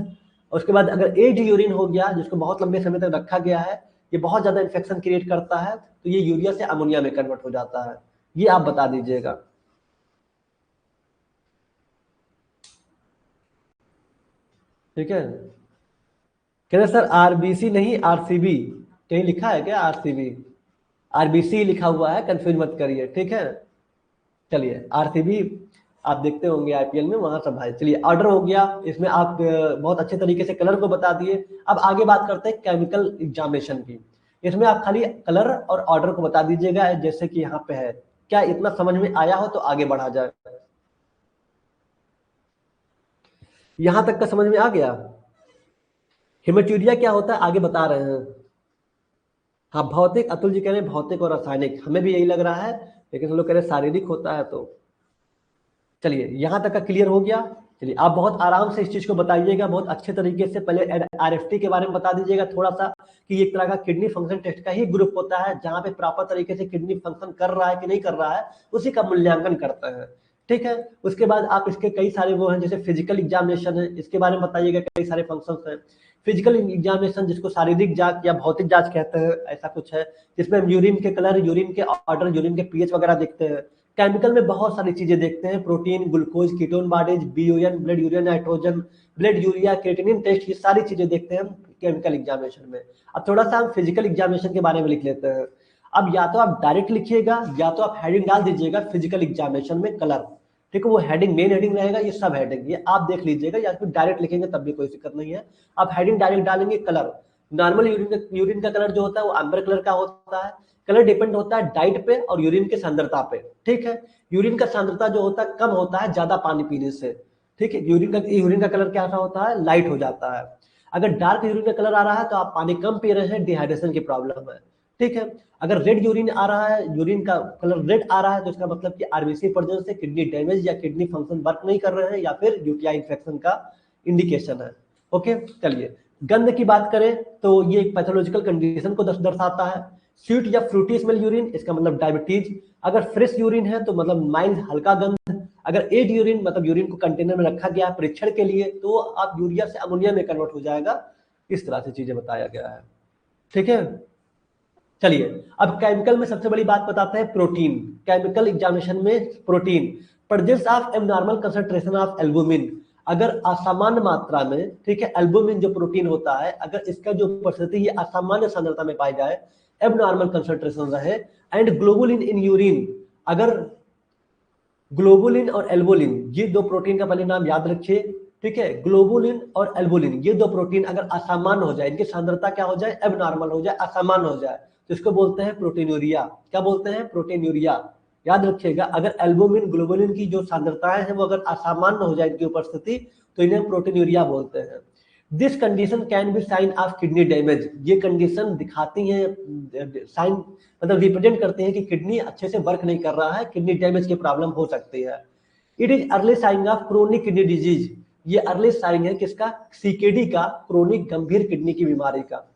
और उसके बाद अगर एज यूरिन हो गया, जिसको बहुत लंबे समय तक रखा गया है, ये बहुत ज्यादा इन्फेक्शन क्रिएट करता है, तो ये यूरिया से अमोनिया में कन्वर्ट हो जाता है। ये आप बता दीजिएगा। ठीक है, कह रहे सर आरबीसी नहीं आरसीबी, कहीं लिखा है क्या आरसीबी? आरबीसी लिखा हुआ है, कंफ्यूज मत करिए। ठीक है, चलिए आरसीबी आप देखते होंगे आईपीएल में, वहां सब भाई। चलिए, ऑर्डर हो गया, इसमें आप बहुत अच्छे तरीके से कलर को बता दिए। अब आगे बात करते हैं केमिकल एग्जामिनेशन की। इसमें आप खाली कलर और ऑर्डर को बता दीजिएगा, जैसे कि यहाँ पे है। क्या इतना समझ में आया हो तो आगे बढ़ा जाए। यहां तक का समझ में आ गया? हेमेटूरिया क्या होता है आगे बता रहे हैं। हाँ, भौतिक, अतुल जी कह रहे हैं भौतिक और रासायनिक, हमें भी यही लग रहा है। लेकिन हम लोग कह रहे हैं शारीरिक होता है। तो चलिए यहाँ तक का क्लियर हो गया। चलिए आप बहुत आराम से इस चीज को बताइएगा बहुत अच्छे तरीके से। पहले आरएफटी के बारे में बता दीजिएगा थोड़ा सा, कि एक तरह का किडनी फंक्शन टेस्ट का ही ग्रुप होता है जहां पे प्रॉपर तरीके से किडनी फंक्शन कर रहा है कि नहीं कर रहा है उसी का मूल्यांकन करते हैं। ठीक है, उसके बाद आप इसके कई सारे वो हैं, जैसे फिजिकल एग्जामिनेशन है, इसके बारे में बताइएगा, कई सारे फंक्शंस हैं। फिजिकल एग्जामिनेशन जिसको शारीरिक जांच या भौतिक जांच कहते हैं, ऐसा कुछ है, जिसमें हम यूरिन के कलर, यूरिन के ऑर्डर, यूरिन के पीएच वगैरह देखते हैं। केमिकल में बहुत सारी चीजें देखते हैं, protein, glucose, ketone bodies, B O N, blood urea nitrogen, blood urea, creatinine test, ये सारी चीजें देखते हैं हम केमिकल एग्जामिनेशन में। अब थोड़ा सा हम फिजिकल एग्जामिनेशन के बारे में लिख लेते हैं। अब या तो आप डायरेक्ट लिखिएगा या तो आप हेडिंग डाल दीजिएगा फिजिकल एग्जामिनेशन में कलर। ठीक है, वो हेडिंग मेन हेडिंग रहेगा, ये सब हेडिंग ये आप देख लीजिएगा, या फिर डायरेक्ट लिखेंगे तब भी कोई दिक्कत नहीं है। आप हेडिंग डायरेक्ट डालेंगे कलर। नॉर्मल यूरिन का कलर जो होता है वो आम्बर कलर का होता है। कलर डिपेंड होता है डाइट पे और यूरिन के सांद्रता पे। ठीक है, यूरिन का सांद्रता जो होता है कम होता है ज्यादा पानी पीने से। ठीक है, यूरिन का कलर कैसा होता है, लाइट हो जाता है। अगर डार्क यूरिन का कलर आ रहा है तो आप पानी कम पी रहे हैं, डिहाइड्रेशन की प्रॉब्लम है। ठीक है, अगर रेड यूरिन आ रहा है, यूरिन का कलर रेड आ रहा है, तो इसका मतलब कि आरबीसी प्रेजेंस से किडनी डैमेज या किडनी फंक्शन वर्क नहीं कर रहे हैं, या फिर यूटीआई इन्फेक्शन का इंडिकेशन है। ओके, चलिए गंध की बात करें तो ये एक पैथोलॉजिकल कंडीशन को दर्शाता है। स्वीट या फ्रूटी स्मेल यूरिन, इसका मतलब डायबिटीज। अगर फ्रेश यूरिन है तो मतलब माइल्ड हल्का गंध। अगर एड यूरिन मतलब यूरिन को कंटेनर में रखा गया परीक्षण के लिए, तो आप यूरिया से अमोनिया में कन्वर्ट हो जाएगा। इस तरह से चीजें बताया गया है। ठीक है, चलिए अब केमिकल में सबसे बड़ी बात बताते हैं प्रोटीन। केमिकल एग्जामिनेशन में protein, presence of abnormal concentration of albumin, अगर असामान्य मात्रा में, ठीक है, एल्बुमिन जो प्रोटीन होता है, अगर इसका जो उपस्थिति ये असामान्य सांद्रता में पाई जाए, एबनॉर्मल कंसंट्रेशन रहे, एंड ग्लोबुलिन इन यूरिन, अगर ग्लोबुलिन और एल्बुलिन ये दो प्रोटीन का पहले नाम याद रखिए। ठीक है, ग्लोबुलिन और एल्बुलिन ये दो प्रोटीन अगर असामान्य हो जाए, इनकी सांद्रता क्या हो जाए, एबनॉर्मल हो जाए, असामान्य हो जाए, तो इसको बोलते हैं प्रोटीनूरिया। क्या बोलते हैं, प्रोटीनूरिया। याद रखिएगा, अगर एल्बुमिन ग्लोबुलिन की जो सांद्रताएं हैं वो अगर असामान्य हो जाए इनकी उपस्थिति, तो इन्हें प्रोटीनूरिया बोलते हैं। This condition can be sign of kidney damage, ये कंडीशन दिखाती हैं, साइन मतलब रिप्रेजेंट करते हैं कि किडनी अच्छे से वर्क नहीं कर रहा है, किडनी डैमेज की प्रॉब्लम हो सकती है। It is early sign of chronic kidney disease, ये अर्ली साइन है किसका, सीकेडी का, क्रोनिक गंभीर किडनी की बीमारी का।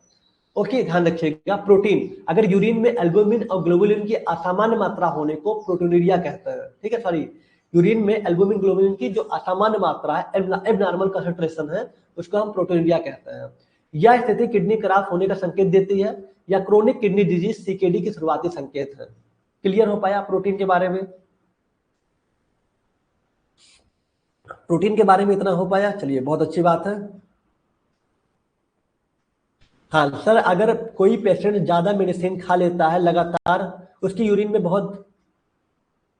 ओके, ध्यान रखिएगा, प्रोटीन अगर यूरिन में एल्बुमिन और ग्लोबुलिन की असामान्य मात्रा होने को प्रोटीनूरिया कहते हैं। ठीक है, सॉरी, यूरिन में एल्बुमिन ग्लोबुलिन की जो असामान्य मात्रा है, एबनॉर्मल कंसंट्रेशन है, उसको हम प्रोटीनूरिया कहते हैं। यह स्थिति किडनी खराब होने का संकेत देती है, या क्रोनिक किडनी डिजीज सीकेडी की शुरुआती संकेत है। क्लियर हो पाया प्रोटीन के बारे में? प्रोटीन के बारे में इतना हो पाया, चलिए बहुत अच्छी बात है। हाँ सर, अगर कोई पेशेंट ज्यादा मेडिसिन खा लेता है लगातार, उसकी यूरिन में बहुत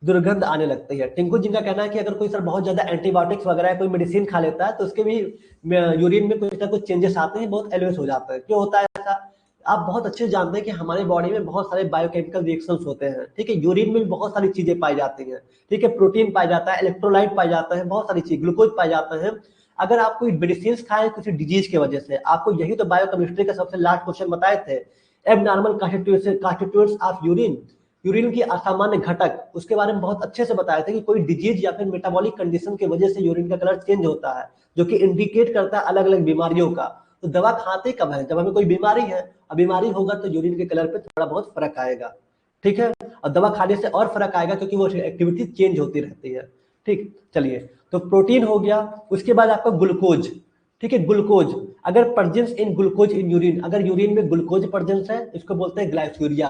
दुर्गंध आने लगती है। टिंकू जी का कहना है कि अगर कोई सर बहुत ज्यादा एंटीबायोटिक्स वगैरह कोई मेडिसिन खा लेता है तो उसके भी यूरिन में कुछ ना कुछ चेंजेस आते हैं, बहुत एलवेस हो जाता है। क्यों होता है ऐसा? आप बहुत अच्छे से जानते हैं कि हमारे बॉडी में बहुत सारे बायोकेमिकल रिएक्शंस होते हैं। ठीक है, यूरिन में बहुत सारी चीजें पाई जाती हैं। ठीक है, प्रोटीन पाया जाता है, इलेक्ट्रोलाइट पाया जाता है, बहुत सारी चीज, ग्लूकोज पाए जाते हैं। अगर आप कोई मेडिसिन खाए किसी डिजीज की वजह से, आपको यही तो बायोकेमिस्ट्री का सबसे लास्ट क्वेश्चन बताए थे, abnormal constituents of urine, urine की असामान्य घटक, उसके बारे में बहुत अच्छे से बताया था कि कोई डिजीज या फिर मेटाबॉलिक कंडीशन की वजह से यूरिन का कलर चेंज होता है, जो कि इंडिकेट करता है अलग अलग बीमारियों का। तो दवा खाते कब है, जब हमें कोई बीमारी है, और बीमारी होगा तो यूरिन के कलर पे थोड़ा बहुत फर्क आएगा। ठीक है, और दवा खाने से और फर्क आएगा क्योंकि वो एक्टिविटी चेंज होती रहती है। ठीक, चलिए तो प्रोटीन हो गया। उसके बाद आपका ग्लूकोज। ठीक है, ग्लूकोज, अगर presence in glucose in urine, अगर यूरिन में ग्लूकोज प्रेजेंस है, इसको बोलते हैं ग्लाइसूरिया।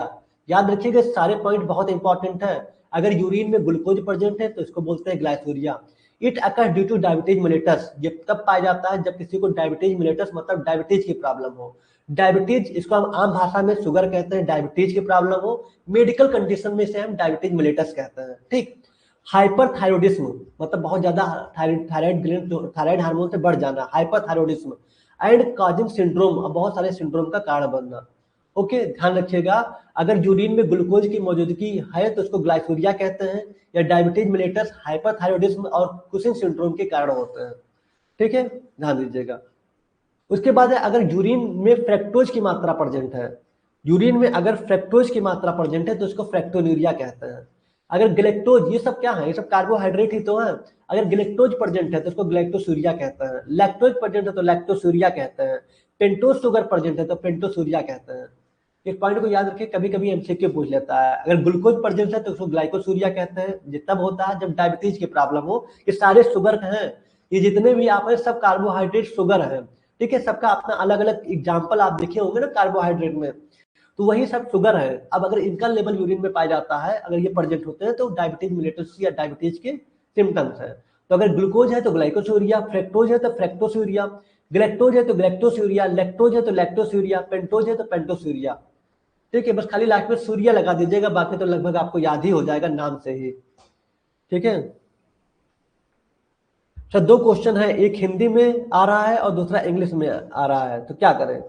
याद रखिएगा, सारे पॉइंट बहुत इंपॉर्टेंट है। अगर यूरिन में ग्लूकोज प्रेजेंट है तो इसको बोलते हैं glycosuria. It occurs due to diabetes mellitus, ये तब पाया जाता है जब किसी को डायबिटीज मिलेटस मतलब डायबिटीज की प्रॉब्लम हो। डायबिटीज, इसको हम आम भाषा में शुगर कहते हैं, डायबिटीज की प्रॉब्लम हो। मेडिकल कंडीशन में से हम डायबिटीज मिलेटस कहते हैं। ठीक, हाइपरथायरॉयडिज्म मतलब बहुत ज्यादा थायराइड ग्लैंड, थायराइड हार्मोन से बढ़ जाना, हाइपरथायरॉयडिज्म, एंड काजिंग सिंड्रोम, और बहुत सारे सिंड्रोम का कारण बनना। ओके, ध्यान रखिएगा, अगर यूरिन में ग्लूकोज की मौजूदगी है तो उसको ग्लाइसूरिया कहते हैं, या डायबिटीज मिलेटस, हाइपरथायरॉयडिज्म और कुशिंग सिंड्रोम के कारण होते हैं। ठीक है, ध्यान दीजिएगा। उसके बाद है, अगर यूरिन में फ्रैक्टोज की मात्रा प्रेजेंट है, यूरिन में अगर फ्रैक्टोज की मात्रा प्रेजेंट है तो उसको फ्रैक्टोन्यूरिया कहते हैं। अगर ग्लेक्टोज, ये सब क्या है, ये सब कार्बोहाइड्रेट ही तो है। अगर ग्लेक्टोज प्रेजेंट है तो उसको ग्लाइकोसूरिया कहते हैं, लैक्टोज प्रेजेंट है तो लैक्टोसूरिया कहते हैं, पेंटोज शुगर प्रेजेंट है तो पेंटोसूरिया कहते हैं। इस पॉइंट को याद रखिए, कभी कभी एमसीक्यू पूछ लेता है। अगर ग्लूकोज प्रेजेंट है तो उसको ग्लाइकोसूरिया कहते हैं, ये तब होता है जब डायबिटीज की प्रॉब्लम हो। ये सारे शुगर हैं, ये जितने भी आप हैं सब कार्बोहाइड्रेट शुगर हैं, ठीक है। सबका अपना अलग अलग एग्जाम्पल आप देखे होंगे ना कार्बोहाइड्रेट में, तो वही सब शुगर है। अब अगर इनका लेवल यूरिन में पाया जाता है, अगर ये प्रेजेंट होते हैं तो डायबिटीज मिलेटस या डायबिटीज के सिम्टम्स है। तो अगर ग्लूकोज है तो ग्लाइकोसूरिया, फ्रेक्टोज है तो फ्रेक्टोसूरिया, ग्लेक्टोज है तो ग्लेक्टोसूरिया, लैक्टोज है तो लैक्टोसूरिया, पेंटोज है तो पेंटोसूरिया। ठीक है, बस खाली लास्ट में सूर्या लगा दीजिएगा, बाकी तो लगभग आपको याद ही हो जाएगा नाम से ही। ठीक है सर, दो क्वेश्चन है, एक हिंदी में आ रहा है और दूसरा इंग्लिश में आ रहा है, तो क्या करें?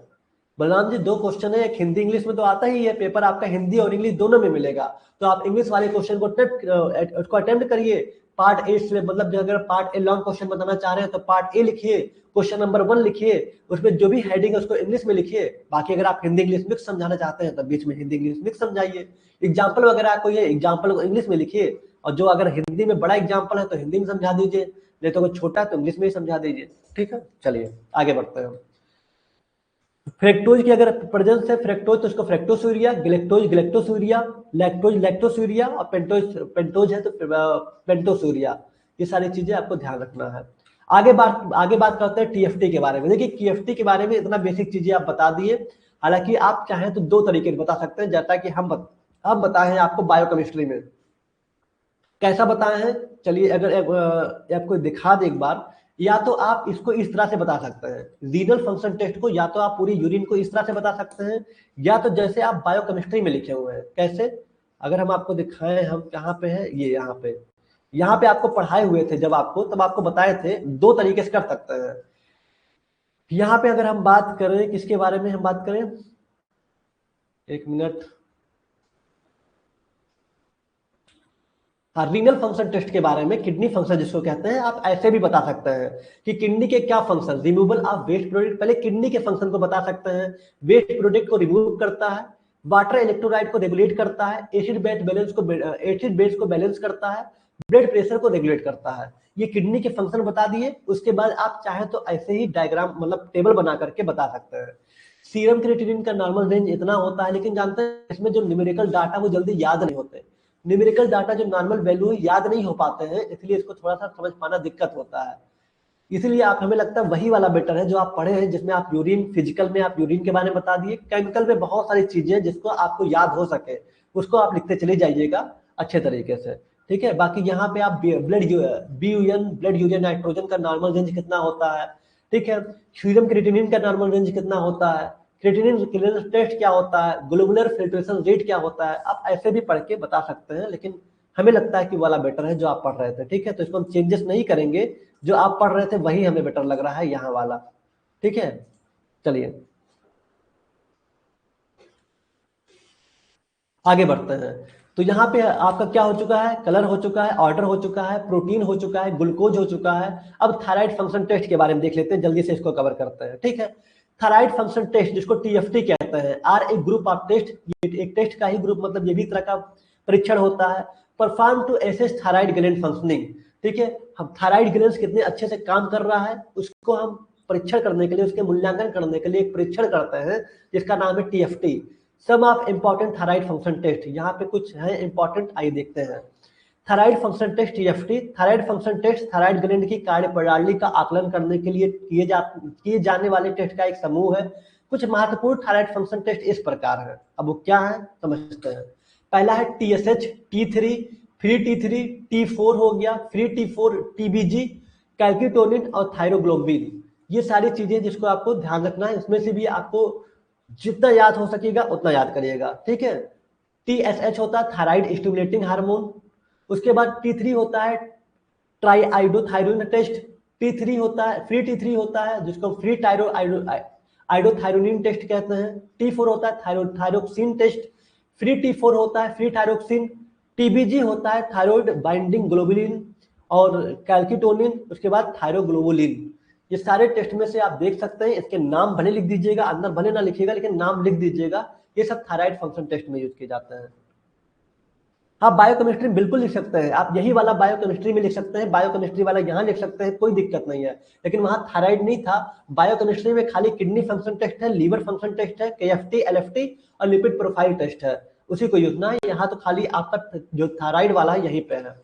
बलराम जी, दो क्वेश्चन है, एक हिंदी इंग्लिश में तो आता ही है, पेपर आपका हिंदी और इंग्लिश दोनों में मिलेगा। तो आप इंग्लिश वाले क्वेश्चन को अटेम्प्ट करिए। पार्ट ए से, मतलब जो अगर पार्ट ए लॉन्ग क्वेश्चन बताना चाह रहे हैं तो पार्ट ए लिखिए, क्वेश्चन नंबर 1 लिखिए, उसमें जो भी हेडिंग है उसको इंग्लिश में लिखिए। बाकी अगर आप हिंदी इंग्लिश मिक्स समझाना चाहते हैं तो बीच में हिंदी इंग्लिश मिक्स समझाइए। एग्जाम्पल वगैरह कोई है, एग्जाम्पल को इंग्लिश में लिखिए, और जो अगर हिंदी में बड़ा एग्जाम्पल है तो हिंदी में समझा दीजिए, नहीं तो अगर छोटा है तो इंग्लिश में ही समझा दीजिए। ठीक है, चलिए आगे बढ़ते हैं। फ्रेक्टोज की अगर प्रेजेंस है फ्रेक्टोज तो उसको फ्रेक्टोसूरिया, ग्लेक्टोज ग्लेक्टोसूरिया, लैक्टोज लैक्टोसूरिया, और पेंटोज पेंटोज है तो पेंटोसूरिया। ये सारी चीजें आपको ध्यान रखना है। आगे बात करते हैं टीएफटी के बारे में। देखिए टीएफटी के बारे में इतना बेसिक चीजें आप बता दिए। हालांकि आप चाहें तो दो तरीके से बता सकते हैं, जैसा कि हम बताए हैं आपको बायोकेमिस्ट्री में। कैसा बताए हैं, चलिए अगर आपको दिखा दे एक बार। या तो आप इसको इस तरह से बता सकते हैं, रीनल फंक्शन टेस्ट को, या तो आप पूरी यूरिन को इस तरह से बता सकते हैं, या तो जैसे आप बायोकेमिस्ट्री में लिखे हुए हैं। कैसे? अगर हम आपको दिखाएं, हम कहाँ पे है, ये यहाँ पे आपको पढ़ाए हुए थे जब आपको, तब आपको बताए थे दो तरीके से कर सकते हैं। यहाँ पे अगर हम बात करें, किसके बारे में हम बात करें, एक मिनट। हाँ, रीनल फंक्शन टेस्ट के बारे में, किडनी फंक्शन जिसको कहते हैं, आप ऐसे भी बता सकते हैं कि किडनी के क्या function, removal of waste product, पहले किडनी के फंक्शन को बता सकते हैं। वेस्ट प्रोडक्ट को रिमूव करता है, वाटर इलेक्ट्रोलाइट को रेगुलेट करता है, एसिड बेस को बैलेंस करता है, ब्लड प्रेशर को रेगुलेट करता है। ये किडनी के फंक्शन बता दिए। उसके बाद आप चाहे तो ऐसे ही डायग्राम, मतलब टेबल बना करके बता सकते हैं। सीरम क्रिएटिनिन का नॉर्मल रेंज इतना होता है, लेकिन जानते हैं इसमें जो न्यूमेरिकल डाटा वो जल्दी याद नहीं होते। न्यूमेरिकल डाटा जो नॉर्मल वैल्यू है याद नहीं हो पाते हैं, इसलिए इसको थोड़ा सा समझ पाना दिक्कत होता है। इसीलिए आप, हमें लगता है वही वाला बेटर है जो आप पढ़े हैं, जिसमें आप यूरिन, फिजिकल में आप यूरिन के बारे में बता दिए, केमिकल में बहुत सारी चीजें जिसको आपको याद हो सके, उसको आप लिखते चले जाइएगा अच्छे तरीके से। ठीक है, बाकी यहाँ पे आप ब्लड यूरिया नाइट्रोजन का नॉर्मल रेंज कितना होता है, ठीक है, सीरम क्रिएटिनिन का नॉर्मल रेंज कितना होता है, क्रिएटिनिन क्लीयरेंस टेस्ट क्या होता है, ग्लोबुलर फिल्ट्रेशन रेट क्या होता है, आप ऐसे भी पढ़ के बता सकते हैं। लेकिन हमें लगता है कि वाला बेटर है जो आप पढ़ रहे थे। ठीक है, तो इसको हम चेंजेस नहीं करेंगे, जो आप पढ़ रहे थे वही हमें बेटर लग रहा है यहाँ वाला। ठीक है, चलिए आगे बढ़ते हैं। तो यहाँ पे आपका क्या हो चुका है, कलर हो चुका है, ऑर्डर हो चुका है, प्रोटीन हो चुका है, ग्लूकोज हो चुका है। अब थायराइड फंक्शन टेस्ट के बारे में देख लेते हैं, जल्दी से इसको कवर करते हैं। ठीक है, थायराइड फंक्शन टेस्ट जिसको टीएफटी कहते हैं, are a group of test, एक टेस्ट का ही ग्रुप, मतलब ये भी तरह का परीक्षण होता है, perform to assess thyroid gland functioning. ठीक है, हम थायराइड ग्लैंड कितने अच्छे से काम कर रहा है उसको हम परीक्षण करने के लिए, उसके मूल्यांकन करने के लिए एक परीक्षण करते हैं जिसका नाम है TFT, some of important thyroid function test. यहाँ पे कुछ है इंपॉर्टेंट, आइए देखते हैं। Thyroid function test TFT, thyroid function test thyroid gland की कार्यप्रणाली का आकलन करने के लिए किए जाने वाले टेस्ट का एक समूह है। कुछ महत्वपूर्ण थायराइड फंक्शन टेस्ट इस प्रकार है, अब वो क्या है समझते हैं। पहला है TSH, T3, free T3, T4 हो गया, फ्री T4, टीबीजी, कैल्किटोनिन और थायरोग्लोबिन। ये सारी चीजें जिसको आपको ध्यान रखना है, इसमें से भी आपको जितना याद हो सकेगा उतना याद करिएगा। ठीक है, टीएसएच होता है थायराइड स्टिमुलेटिंग हार्मोन। उसके बाद T3 होता है ट्राई आइडोथायरोन टेस्ट। T3 होता है, फ्री T3 होता है जिसको फ्री आइडोथायरोनिन टेस्ट कहते हैं। T4 होता है थायरोक्सिन टेस्ट। फ्री T4 होता है फ्री थायरोक्सिन। टीबीजी होता है थायराइड बाइंडिंग ग्लोबुलिन और कैल्किटोनिन, उसके बाद थायरोग्लोबुलिन। ये सारे टेस्ट में से आप देख सकते हैं, इसके नाम भले लिख दीजिएगा, अंदर भले ना लिखिएगा लेकिन नाम लिख दीजिएगा। ये सब थायराइड फंक्शन टेस्ट में यूज किए जाते हैं। हाँ, बायोकेमिस्ट्री बिल्कुल लिख सकते हैं आप, यही वाला बायोकेमिस्ट्री में लिख सकते हैं, बायोकेमिस्ट्री वाला यहाँ लिख सकते हैं, कोई दिक्कत नहीं है। लेकिन वहाँ थायराइड नहीं था, बायोकेमिस्ट्री में खाली किडनी फंक्शन टेस्ट है, लीवर फंक्शन टेस्ट है, KFT, LFT और लिपिड प्रोफाइल टेस्ट है, उसी को यूजना है। यहाँ तो खाली आपका जो थायराइड वाला है यहीं पे है।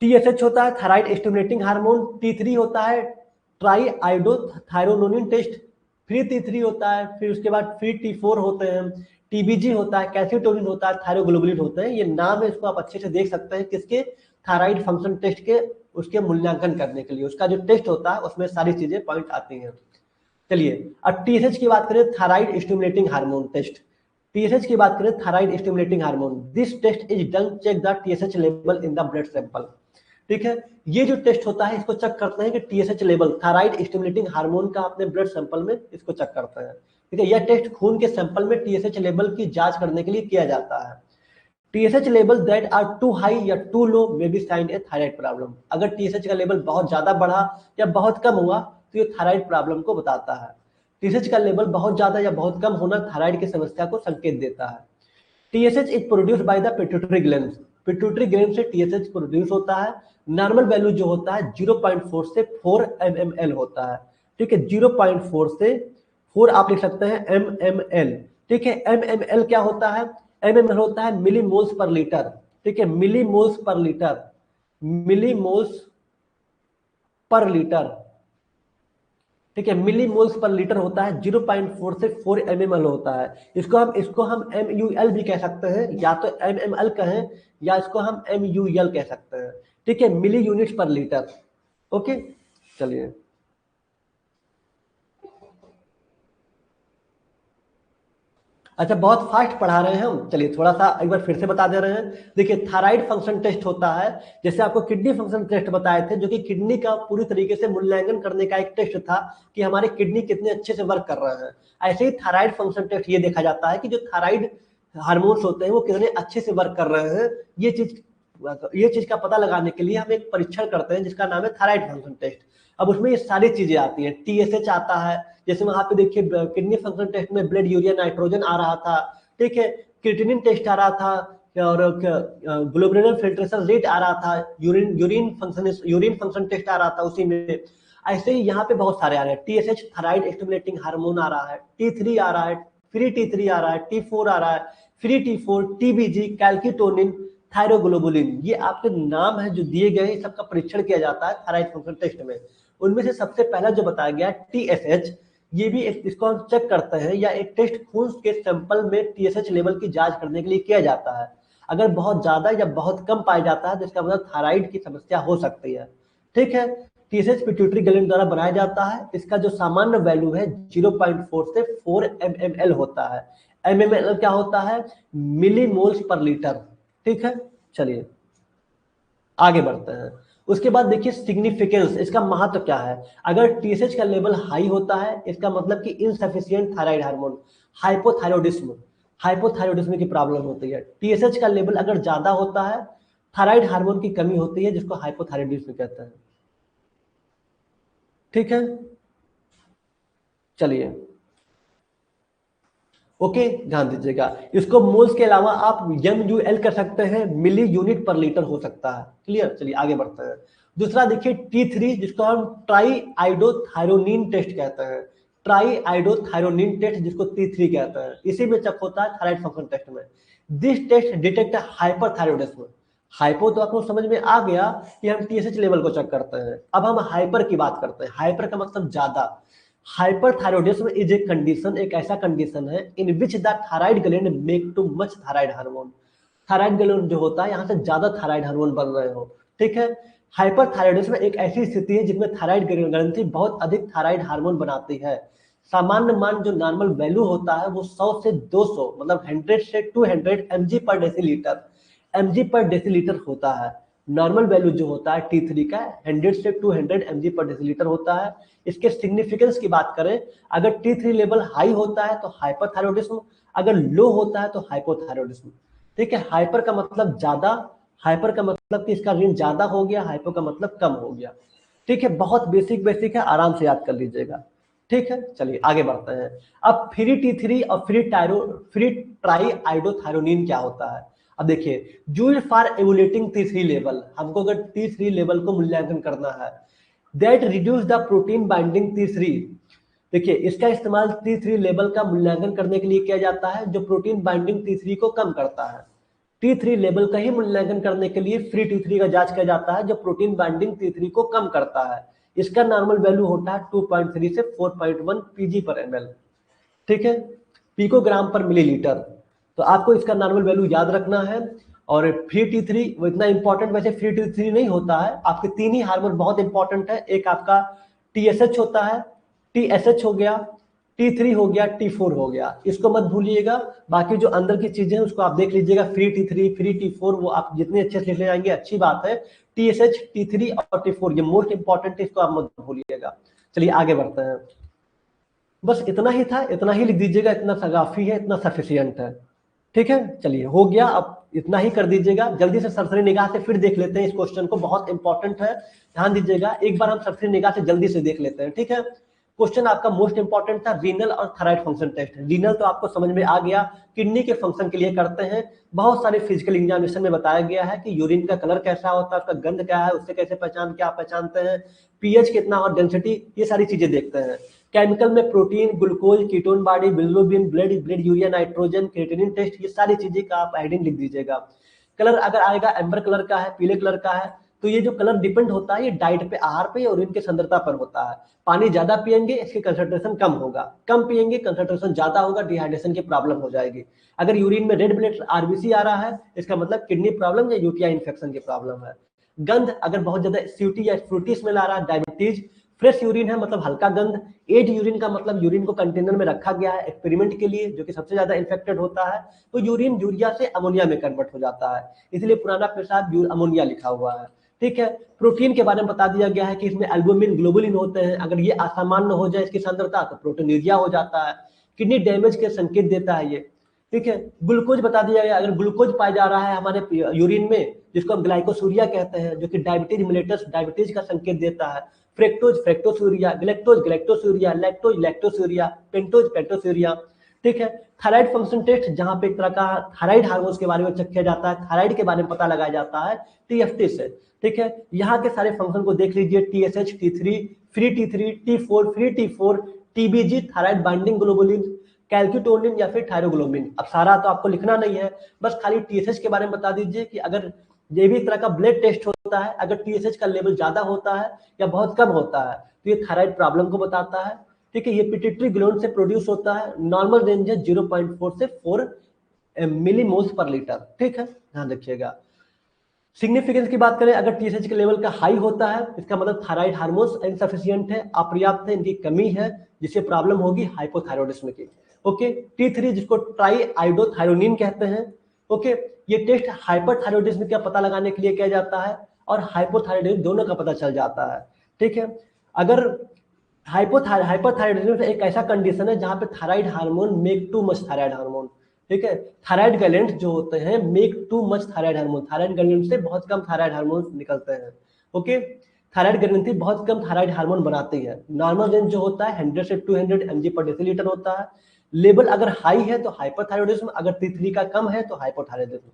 TSH होता है थायराइड स्टिमुलेटिंग हार्मोन, T3 होता है ट्राई आइडो थायरोनोनिन टेस्ट, फ्री T3 होता है, फिर उसके बाद फ्री T4 होते हैं, TBG होता है, कैल्सिटोनिन होता है, थायरोग्लोबुलिन होते हैं। ये नाम है, इसको आप अच्छे से देख सकते हैं किसके, थायराइड फंक्शन टेस्ट के, उसके मूल्यांकन करने के लिए उसका जो टेस्ट होता है उसमें सारी चीजें पॉइंट आती हैं। चलिए अब TSH की बात करें, thyroid stimulating hormone test. TSH की बात करें, thyroid stimulating hormone, this test is done check the TSH level in the blood sample. ठीक है, ये जो टेस्ट होता है इसको चेक करते हैं कि TSH level, thyroid stimulating hormone का अपने ब्लड सैंपल में, इसको चेक करते हैं। ठीक है, यह टेस्ट खून के सैंपल में TSH लेवल की जांच करने के लिए किया जाता है। TSH level that are too high या too low may be sign a thyroid problem. अगर TSH का लेवल बहुत ज्यादा बढ़ा या बहुत कम हुआ तो ये थायराइड प्रॉब्लम को बताता है। TSH का लेवल बहुत ज्यादा या बहुत कम होना थायराइड की समस्या को संकेत देता है। TSH is produce by the pituitary gland, pituitary gland से TSH प्रोड्यूस होता है। नॉर्मल वैल्यू जो होता है 0.4 से 4 mml होता है। ठीक है, 0.4 से 4 आप लिख सकते हैं mml। ठीक है, mml क्या होता है, mml होता है मिलीमोल्स पर लीटर। ठीक है, मिलीमोल्स पर लीटर, मिलीमोल्स पर लीटर। ठीक है, मिलीमोल्स पर लीटर होता है, 0.4 से 4 mml होता है। इसको हम MUL भी कह सकते हैं, या तो mml कहें या इसको हम MUL कह सकते हैं। ठीक है, मिली यूनिट पर लीटर। ओके, चलिए अच्छा, बहुत फास्ट पढ़ा रहे हैं हम, चलिए थोड़ा सा एक बार फिर से बता दे रहे हैं। देखिए, थायराइड फंक्शन टेस्ट होता है, जैसे आपको किडनी फंक्शन टेस्ट बताए थे, जो कि किडनी का पूरी तरीके से मूल्यांकन करने का एक टेस्ट था कि हमारे किडनी कितने अच्छे से वर्क कर रहे हैं। ऐसे ही थायराइड फंक्शन टेस्ट ये देखा जाता है कि जो थायराइड हार्मोन्स होते हैं वो कितने अच्छे से वर्क कर रहे हैं। ये चीज का पता लगाने के लिए हम एक परीक्षण करते हैं जिसका नाम है थायराइड फंक्शन टेस्ट। अब उसमें ये सारी चीजें आती हैं, TSH आता है, जैसे वहां पे देखिए किडनी फंक्शन टेस्ट में ब्लड यूरिया नाइट्रोजन आ रहा था। ठीक है, क्रिएटिनिन टेस्ट आ रहा था, और ग्लोबुलर फिल्ट्रेशन रेट आ रहा था, यूरिन फंक्शन टेस्ट आ रहा था उसी में। ऐसे ही यहाँ पे बहुत सारे आ रहे हैं, TSH थायराइड स्टिमुलेटिंग हार्मोन आ रहा है, T3 आ रहा है, फ्री T3 आ रहा है, T4 आ रहा है, फ्री T4, TBG, कैल्किटोनिन, थायरोग्लोबुलिन। ये आपके नाम है जो दिए गए, सबका परीक्षण किया जाता है थायराइड फंक्शन टेस्ट में। उनमें से सबसे पहला जो बताया गया TSH, ये भी इसको हम चेक करते हैं, या एक टेस्ट खून के सैंपल में TSH लेवल की जांच करने के लिए किया जाता है। अगर बहुत ज्यादा या बहुत कम पाया जाता है तो इसका मतलब थायराइड की समस्या हो सकती है। ठीक है, TSH पिट्यूटरी ग्लैंड द्वारा बनाया जाता है। इसका जो सामान्य वैल्यू है 0.4 से 4 mml होता है। mml क्या होता है, मिलीमोल्स पर लीटर। ठीक है, चलिए आगे बढ़ते हैं। उसके बाद देखिए सिग्निफिकेंस, इसका महत्व क्या है। अगर TSH का लेवल हाई होता है इसका मतलब कि insufficient thyroid hormone, hypothyroidism, hypothyroidism की प्रॉब्लम होती है। TSH का लेवल अगर ज्यादा होता है, थायराइड हार्मोन की कमी होती है, जिसको हाइपोथायरॉयडिज्म कहते हैं। ठीक है, चलिए ओके, ध्यान दीजिएगा। इसको मोल्स के अलावा आप MUL कर सकते हैं, मिली यूनिट पर लीटर हो सकता है। क्लियर, चलिए आगे बढ़ते हैं। दूसरा देखिए T3, जिसको हम ट्राई आइडोथायरोनिन टेस्ट कहते हैं, ट्राई आइडोथायरोनिन टेस्ट जिसको T3 कहते हैं, इसी में चेक होता है थायराइड फंक्शन टेस्ट में। This test detect hyperthyroidism. Hypo तो आपको समझ में आ गया कि हम TSH लेवल को चेक करते हैं। अब हम हाइपर की बात करते हैं। हाइपर का मतलब ज्यादा। हाइपरथायरॉयडिज्म इज ए कंडीशन, एक ऐसा कंडीशन है in which the thyroid gland make too much thyroid hormone. Thyroid gland जो होता है यहाँ से ज्यादा थायराइड हार्मोन बन रहे हो। ठीक है, हाइपरथायरॉयडिज्म एक ऐसी स्थिति है जिसमें थायराइड ग्रंथि बहुत अधिक थायराइड हार्मोन बनाती है। सामान्य मान जो नॉर्मल वैल्यू होता है वो 100 से 200, मतलब 100 से 200 mg पर डेसीलीटर, mg पर डेसीलीटर होता है। नॉर्मल वैल्यू जो होता है T3 का 100 से 200 mg पर डेसीलीटर होता है। इसके सिग्निफिकेंस की बात करें, अगर T3 लेवल हाई होता है तो हाइपरथायरॉयडिज्म, अगर लो होता है तो हाइपोथायरॉयडिज्म। ठीक है, हाइपर का मतलब ज्यादा, हाइपर का मतलब कि इसका रेंज ज्यादा हो गया, हाइपो का मतलब कम हो गया। ठीक है, बहुत बेसिक बेसिक है, आराम से याद कर लीजिएगा। ठीक है, चलिए आगे बढ़ते हैं। अब फ्री T3 और फ्री ट्राई आइडोथायरोनिन क्या होता है। अब देखिए, यूज फॉर एमुलेटिंग T3 लेवल, हमको अगर T3 लेवल को मूल्यांकन करना है, that reduce the protein binding T3। देखिए, इसका इस्तेमाल T3 लेवल का मूल्यांकन करने के लिए किया जाता है जो प्रोटीन बाइंडिंग T3 को कम करता है। T3 लेवल का ही मूल्यांकन करने के लिए फ्री T3 का जांच किया जाता है जो प्रोटीन बाइंडिंग T3 को कम करता है। इसका नॉर्मल वैल्यू होता है 2.3 से 4.1 pg/ml, ठीक है, पिकोग्राम पर मिलीलीटर। तो आपको इसका नॉर्मल वैल्यू याद रखना है। और फ्री T3 वो इतना इंपॉर्टेंट वैसे फ्री T3 नहीं होता है, आपके तीन ही हार्मोन बहुत इंपॉर्टेंट है। एक आपका TSH होता है, TSH हो गया, T3 हो गया, T4 हो गया, इसको मत भूलिएगा। बाकी जो अंदर की चीजें हैं उसको आप देख लीजिएगा, फ्री T3 फ्री T4 वो आप जितने अच्छे से लिख ले जाएंगे अच्छी बात है। TSH T3 और T4 ये मोस्ट इंपॉर्टेंट है, इसको आप मत भूलिएगा। चलिए आगे बढ़ते हैं। बस इतना ही था, इतना ही लिख दीजिएगा, इतना काफी है, इतना सफिशियंट है, ठीक है। चलिए हो गया, अब इतना ही कर दीजिएगा। जल्दी से सरसरी निगाह से फिर देख लेते हैं इस क्वेश्चन को, बहुत इंपॉर्टेंट है, ध्यान दीजिएगा। एक बार हम सरसरी निगाह से जल्दी से देख लेते हैं, ठीक है। क्वेश्चन आपका मोस्ट इंपॉर्टेंट था, रीनल और थायराइड फंक्शन टेस्ट। रीनल तो आपको समझ में आ गया, किडनी के फंक्शन के लिए करते हैं। बहुत सारे फिजिकल एग्जामिनेशन में बताया गया है कि यूरिन का कलर कैसा होता है, उसका गंध क्या है, उससे कैसे क्या पहचानते हैं, पीएच कितना और डेंसिटी, ये सारी चीजें देखते हैं। केमिकल में protein, glucose, ketone body, bilirubin, blood urea, nitrogen, creatinine test, ये सारी चीजें का आप हेडिंग लिख दीजिएगा। कलर अगर आएगा एम्बर कलर का है, पीले कलर का है, तो ये जो कलर डिपेंड होता है ये डाइट पे, आहार पे और इनके सांद्रता पर होता है। पानी ज्यादा पिएंगे इसकी कंसंट्रेशन कम होगा, कम पिएंगे कंसंट्रेशन ज्यादा होगा, डिहाइड्रेशन की प्रॉब्लम हो जाएगी। अगर यूरिन में रेड ब्लड आरबीसी आ रहा है इसका मतलब किडनी प्रॉब्लम या यूटीआई इन्फेक्शन की प्रॉब्लम है। गंध अगर बहुत ज्यादा स्यूटी या फ्रूटी स्मेल आ रहा है, डायबिटीज। फ्रेश यूरिन है मतलब हल्का गंध। एड यूरिन का मतलब यूरिन को कंटेनर में रखा गया है एक्सपेरिमेंट के लिए, जो कि सबसे ज्यादा इन्फेक्टेड होता है, तो यूरिन यूरिया से अमोनिया में कन्वर्ट हो जाता है, इसलिए पुराना पेशाब अमोनिया लिखा हुआ है, ठीक है। प्रोटीन के बारे में बता दिया गया है कि इसमें एल्बुमिन, ग्लोबुलिन होते हैं, अगर ये असामान्य हो जाए इसकी सांद्रता तो प्रोटीनूरिया हो जाता है, किडनी डैमेज के संकेत देता है ये, ठीक है। ग्लूकोज बता दिया गया, अगर ग्लूकोज पाया जा रहा है हमारे यूरिन में जिसको हम ग्लाइकोसूरिया कहते हैं, जो कि डायबिटीज मिलेटस डायबिटीज का संकेत देता है। फ्रेक्टोज फ्रेक्टोसूरिया, ग्लेक्टोज ग्लेक्टोसूरिया, लैक्टोज लैक्टोसूरिया, पेंटोज पेंटोसूरिया, ठीक है। थायराइड फंक्शन टेस्ट, जहां पे एक तरह का थायराइड हार्मोन के बारे में चेक किया जाता है, थायराइड के बारे में पता लगाया जाता है टीएफटी से, ठीक है। यहाँ के सारे फंक्शन को देख लीजिए, TSH, T3, free T3, T4, free T4, TBG, thyroid binding globulin, calcitonin या फिर थायरोग्लोबिन। अब सारा तो आपको लिखना नहीं है, बस खाली TSH के बारे में बता दीजिए कि अगर ये भी एक तरह का ब्लड टेस्ट होता है, अगर TSH का लेवल ज्यादा होता है या बहुत कम होता है तो ये थायराइड प्रॉब्लम को बताता है, ठीक है। ये पिट्यूटरी ग्लैंड से प्रोड्यूस होता है, नॉर्मल रेंज है 0.4 से 4 मिलीमोल्स पर लीटर, ठीक है, ध्यान रखिएगा। सिग्निफिकेंस की बात करें, अगर TSH के लेवल का हाई होता है इसका मतलब थायराइड हार्मोन्स इनसफिशिएंट है, अपर्याप्त है, इनकी कमी है, जिससे प्रॉब्लम होगी हाइपोथायरॉयडिज्म की, ओके। T3 जिसको ट्राई आइडोथायरोनिन कहते हैं, ओके। ये टेस्ट हाइपरथायरॉयडिज्म का पता लगाने के लिए किया जाता है और हाइपोथायरॉयडिज्म दोनों का पता चल जाता है, ठीक है। अगर हाइपरथायरॉयडिज्म एक ऐसा कंडीशन है जहां पे thyroid hormone make too much thyroid hormone, ठीक है। थायराइड ग्लैंड जो होते हैं make too much thyroid hormone, thyroid gland से बहुत कम थायराइड हार्मोन निकलते हैं, ओके। थायराइड ग्रंथि बहुत कम थायराइड हार्मोन बनाती है, नॉर्मल रेंज जो होता है 100 से 200 mg पर डेसीलीटर होता है। लेवल अगर हाई है तो हाइपरथायरॉयडिज्म, अगर T3 का कम है तो हाइपोथायरॉयडिज्म,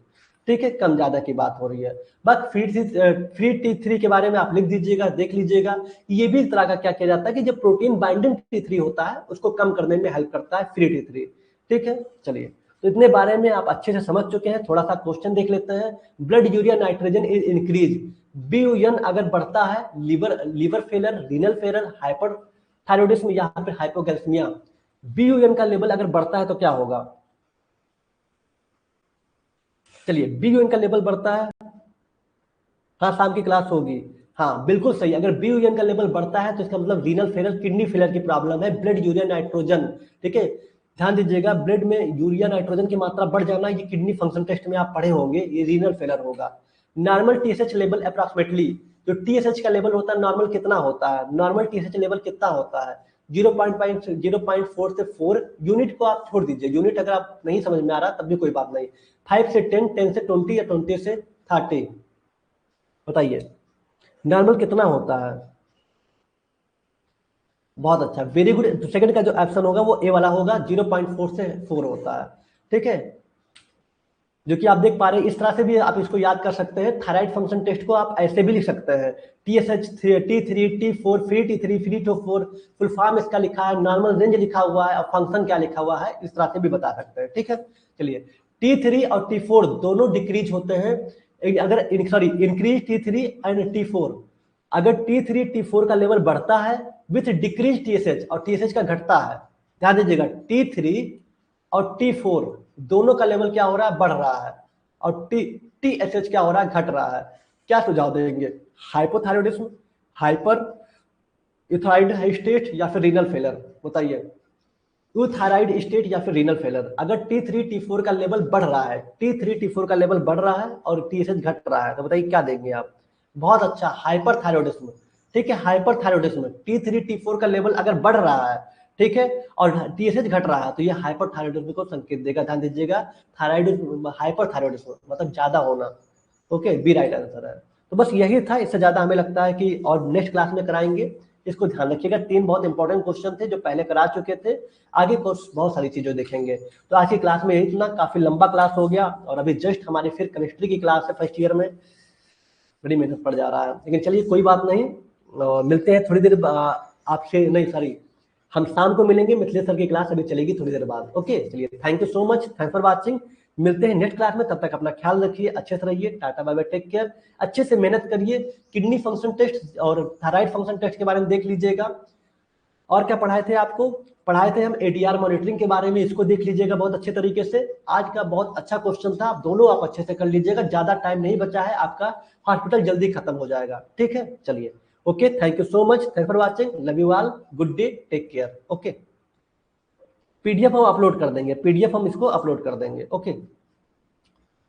ठीक है, कम ज्यादा की बात हो रही है। बस फ्री T3 के बारे में आप लिख दीजिएगा, देख लीजिएगा। ये भी इस तरह का क्या किया जाता है कि जो प्रोटीन बाइंडिंग T3 होता है उसको कम करने में हेल्प करता है फ्री T3, ठीक है। चलिए, तो इतने बारे में आप अच्छे से समझ चुके हैं। थोड़ा सा क्वेश्चन देख लेते हैं। Blood urea nitrogen is increase, BUN अगर बढ़ता है, liver failure, renal failure, hyperthyroidism या फिर हाइपोगैल्सीमिया, BUN का लेवल अगर बढ़ता है तो क्या होगा। चलिए, BUN का लेवल बढ़ता है, हाँ शाम की क्लास होगी, हाँ बिल्कुल सही। अगर BUN का लेवल बढ़ता है तो इसका मतलब रीनल फेलर, किडनी फेलर की प्रॉब्लम है। ब्लड यूरिया नाइट्रोजन, ठीक है, ध्यान दीजिएगा, ब्लड में यूरिया नाइट्रोजन की मात्रा बढ़ जाना, ये किडनी फंक्शन टेस्ट में आप पढ़े होंगे, ये रीनल फेलर होगा। नॉर्मल TSH लेवल अप्रॉक्सिमेटली, जो TSH का लेवल होता है नॉर्मल कितना होता है, नॉर्मल TSH लेवल कितना होता है 0.4 से 4। यूनिट को आप छोड़ दीजिए, यूनिट अगर आप नहीं समझ में आ रहा तब भी कोई बात नहीं। 5 से 10, 10 से 20 या 20 से 30, बताइए नॉर्मल कितना होता है। बहुत अच्छा, वेरी गुड। सेकंड का जो ऑप्शन होगा वो ए वाला होगा, 0.4 से 4 होता है, ठीक है। जो कि आप देख पा रहे हैं। इस तरह से भी आप इसको याद कर सकते हैं। थायराइड फंक्शन टेस्ट को आप ऐसे भी लिख सकते हैं, TSH T3 T4 free T3 free T4, full form इसका लिखा है, नॉर्मल रेंज लिखा हुआ है और फंक्शन क्या लिखा हुआ है, इस तरह से भी बता सकते हैं। ठीक है, चलिए T3 और T4 दोनों डिक्रीज होते हैं, अगर sorry increase T3 and T4, अगर T3 T4 का लेवल बढ़ता है विथ डिक्रीज TSH और TSH का घटता है, ध्यान दीजिएगा T3 और T4 दोनों का लेवल क्या हो रहा है, बढ़ रहा है, और TSH क्या हो रहा है, घट रहा है। क्या सुझाव देंगे? हाइपोथायरॉयडिज्म, हाइपर यूथाइड स्टेट या फिर रीनल फेलर? बताइए, यूथायराइड स्टेट या फिर रीनल फेलर। अगर T3 T4 का लेवल बढ़ रहा है, T3 T4 का लेवल बढ़ रहा है और TSH घट रहा है, तो बताइए क्या देंगे आप? बहुत अच्छा, हाइपर थायरॉयडिज्म। ठीक है, हाइपर थायरॉयडिज्म, T3 T4 का लेवल अगर बढ़ रहा है, ठीक है, और TSH घट रहा है, तो ये हाइपर थायरॉयडिज्म को संकेत देगा। ध्यान दीजिएगा, थायराइडिज्म हाइपर थायरॉयडिज्म मतलब ज्यादा होना। ओके, बी राइट आंसर है। तो बस यही था, इससे ज्यादा हमें लगता है कि और नेक्स्ट क्लास में कराएंगे। इसको ध्यान रखिएगा, 3 बहुत इंपॉर्टेंट क्वेश्चन थे जो पहले करा चुके थे, आगे बहुत सारी चीजें देखेंगे। तो आज की क्लास में यही इतना, काफी लंबा क्लास हो गया, और अभी जस्ट हमारी फिर केमिस्ट्री की क्लास है फर्स्ट ईयर में, बड़ी मेहनत पड़ जा रहा है, लेकिन चलिए कोई बात नहीं। मिलते हैं थोड़ी देर आपसे, नहीं सॉरी, हम शाम को मिलेंगे, मिथिलेश सर की क्लास अभी चलेगी थोड़ी देर बाद। ओके, चलिए, thank you so much, thanks for watching. मिलते हैं नेक्स्ट क्लास में, तब तक अपना ख्याल रखिए, अच्छे से रहिए, tata bye bye, take care. अच्छे से मेहनत करिए, किडनी फंक्शन टेस्ट और थायराइड फंक्शन टेस्ट के बारे में देख लीजिएगा। और क्या पढ़ाए थे आपको? पढ़ाए थे हम ADR मॉनिटरिंग के बारे में, इसको देख लीजिएगा बहुत अच्छे तरीके से। आज का बहुत अच्छा क्वेश्चन था, दोनों आप अच्छे से कर लीजिएगा, ज्यादा टाइम नहीं बचा है, आपका हॉस्पिटल जल्दी खत्म हो जाएगा। ठीक है, चलिए, okay, thank you so much, thank for watching, love you all, good day, take care. Okay, PDF हम अपलोड कर देंगे, PDF हम इसको अपलोड कर देंगे। ओके।